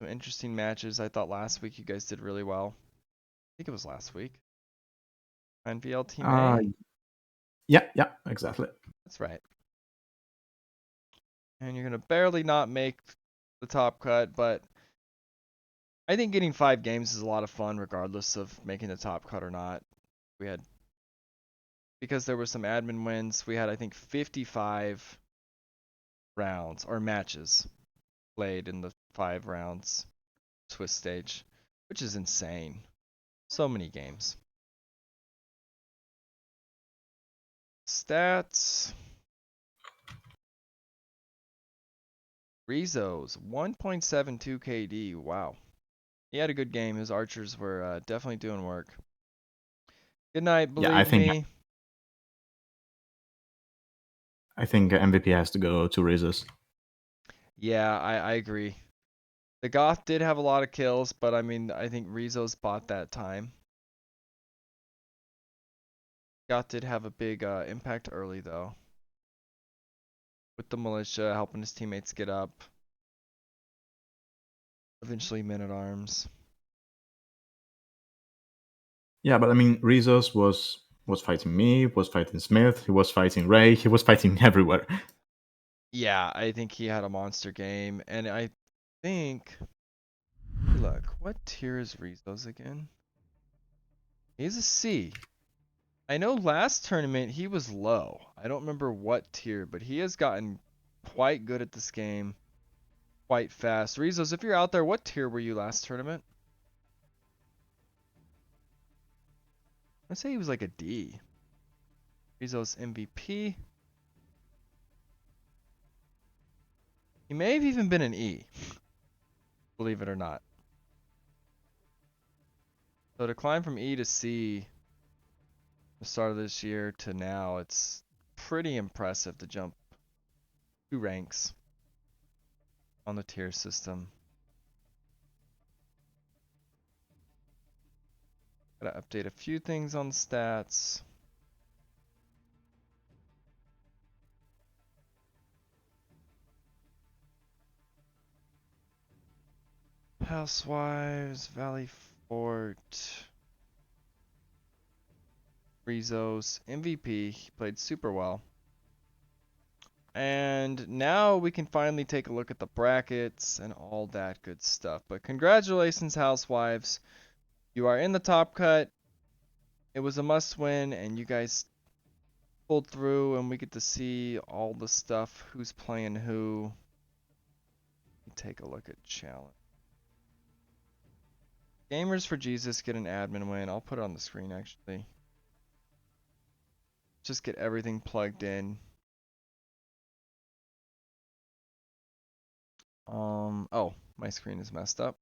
[SPEAKER 1] interesting matches. I thought last week you guys did really well. I think it was last week. NVL Team
[SPEAKER 2] Uh,
[SPEAKER 1] A?
[SPEAKER 2] yeah, exactly.
[SPEAKER 1] That's right. And you're going to barely not make the top cut, but I think getting 5 games is a lot of fun regardless of making the top cut or not. We had, because there were some admin wins, we had, I think, 55 rounds or matches played in the 5 rounds Swiss stage, which is insane. So many games. Stats. Rizzo's 1.72 KD. Wow. He had a good game. His archers were definitely doing work. Good night,
[SPEAKER 2] Yeah, I
[SPEAKER 1] believe
[SPEAKER 2] think
[SPEAKER 1] me.
[SPEAKER 2] I think MVP has to go to Rizos.
[SPEAKER 1] Yeah, I agree. The Goth did have a lot of kills, but I mean, I think Rizzo's bought that time. Goth did have a big impact early, though. With the militia helping his teammates get up. Eventually, men at arms.
[SPEAKER 2] Yeah, but I mean, Rizos was fighting me, was fighting Smith, he was fighting Ray, he was fighting everywhere.
[SPEAKER 1] Yeah, I think he had a monster game, and I think. Look, what tier is Rizzo's again? He's a C. I know last tournament he was low. I don't remember what tier, but he has gotten quite good at this game, quite fast. Rizos, if you're out there, what tier were you last tournament? I'd say he was like a D. Rizos MVP. He may have even been an E, believe it or not. So to climb from E to C, the start of this year to now, it's pretty impressive to jump 2 ranks on the tier system. Gotta update a few things on the stats. Housewives, Valley Fort, Rizos, MVP. He played super well. And now we can finally take a look at the brackets and all that good stuff. But congratulations, Housewives. You are in the top cut. It was a must win, and you guys pulled through, and we get to see all the stuff, who's playing who. Take a look at challenge. Gamers for Jesus get an admin win. I'll put it on the screen actually. Just get everything plugged in. Oh, my screen is messed up.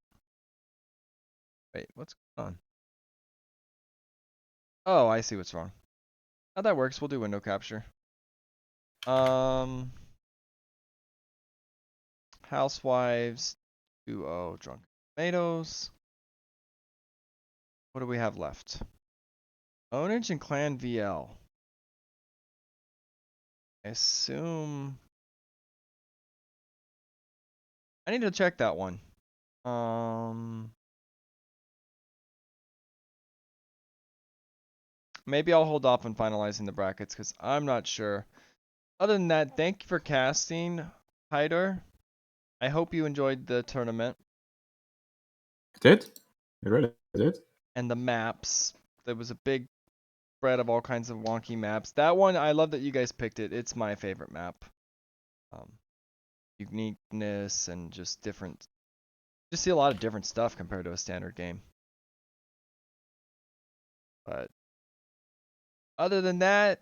[SPEAKER 1] Wait, what's going on? Oh, I see what's wrong. Oh, that works. We'll do window capture. Um, Housewives, duo, Drunken Tomatoes. What do we have left? Ownage and Clan VL. I assume I need to check that one. Maybe I'll hold off on finalizing the brackets because I'm not sure. Other than that, thank you for casting, Hyder. I hope you enjoyed the tournament
[SPEAKER 2] It did? It really did?
[SPEAKER 1] and the maps. There was a big spread of all kinds of wonky maps. That one, I love that you guys picked it. It's my favorite map. Um, Uniqueness and just different. Just see a lot of different stuff compared to a standard game. But other than that,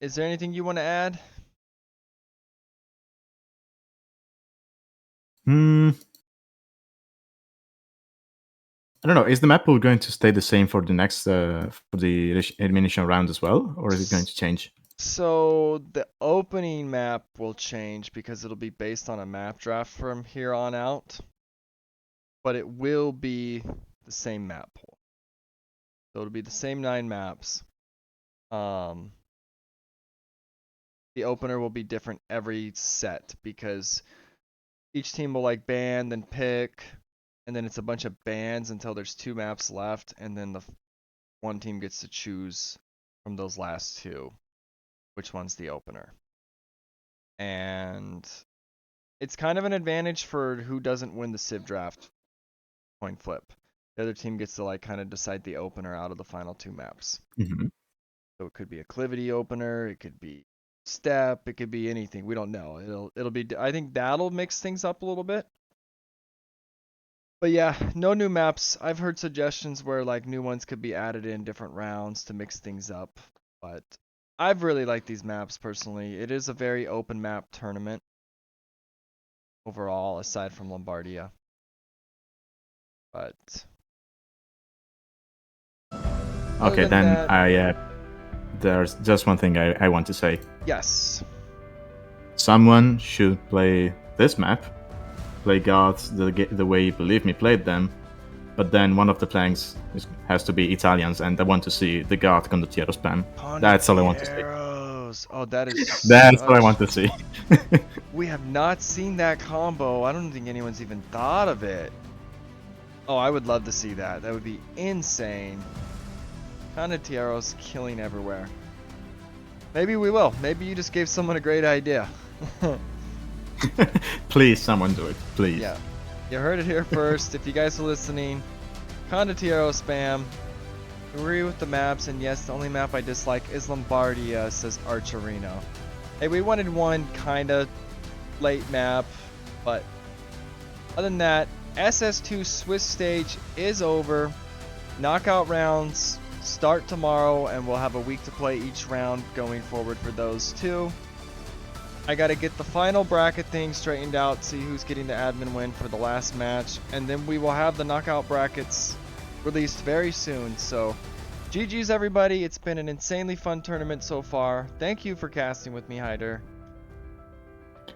[SPEAKER 1] is there anything you want to add?
[SPEAKER 2] Hmm. I don't know. Is the map pool going to stay the same for the next for the elimination round as well, or is it going to change?
[SPEAKER 1] So the opening map will change because it'll be based on a map draft from here on out, but it will be the same map pool. So it'll be the same 9 maps. Um, the opener will be different every set because each team will like ban, then pick, and then it's a bunch of bans until there's 2 maps left, and then the one team gets to choose from those last 2 which one's the opener. And it's kind of an advantage for who doesn't win the Civ draft coin flip. The other team gets to like kind of decide the opener out of the final 2 maps.
[SPEAKER 2] Mm-hmm.
[SPEAKER 1] So it could be a Clivity opener, it could be Step, it could be anything. We don't know. It'll be. I think that'll mix things up a little bit. But yeah, no new maps. I've heard suggestions where like new ones could be added in different rounds to mix things up. But I've really liked these maps personally. It is a very open map tournament overall, aside from Lombardia. But
[SPEAKER 2] Okay, then
[SPEAKER 1] that,
[SPEAKER 2] there's just one thing I want to say.
[SPEAKER 1] yes.
[SPEAKER 2] Someone should play this map, play gods the way Believe Me played them, but then one of the planks has to be Italians, and I want to see the god condottiero spam. That's all I want to see.
[SPEAKER 1] Oh, that is.
[SPEAKER 2] That's what I want to see.
[SPEAKER 1] We have not seen that combo. I don't think anyone's even thought of it. Oh, I would love to see that. That would be insane. Condottiero's killing everywhere. Maybe we will. Maybe you just gave someone a great idea.
[SPEAKER 2] Please, someone do it. Please.
[SPEAKER 1] Yeah. You heard it here first. If you guys are listening, Condottiero spam. Agree with the maps, and yes, the only map I dislike is Lombardia, says Archerino. Hey, we wanted one kinda late map, but other than that, SS2 Swiss stage is over. Knockout rounds start tomorrow, and we'll have a week to play each round going forward for those 2. I gotta get the final bracket thing straightened out, see who's getting the admin win for the last match, and then we will have the knockout brackets released very soon. So GG's everybody, it's been an insanely fun tournament so far. Thank you for casting with me, Hyder.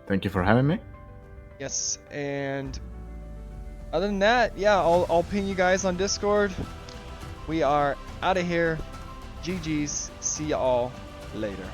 [SPEAKER 2] Thank you for having me.
[SPEAKER 1] Yes, and other than that, yeah, I'll ping you guys on Discord. We are out of here. GG's, see y'all later.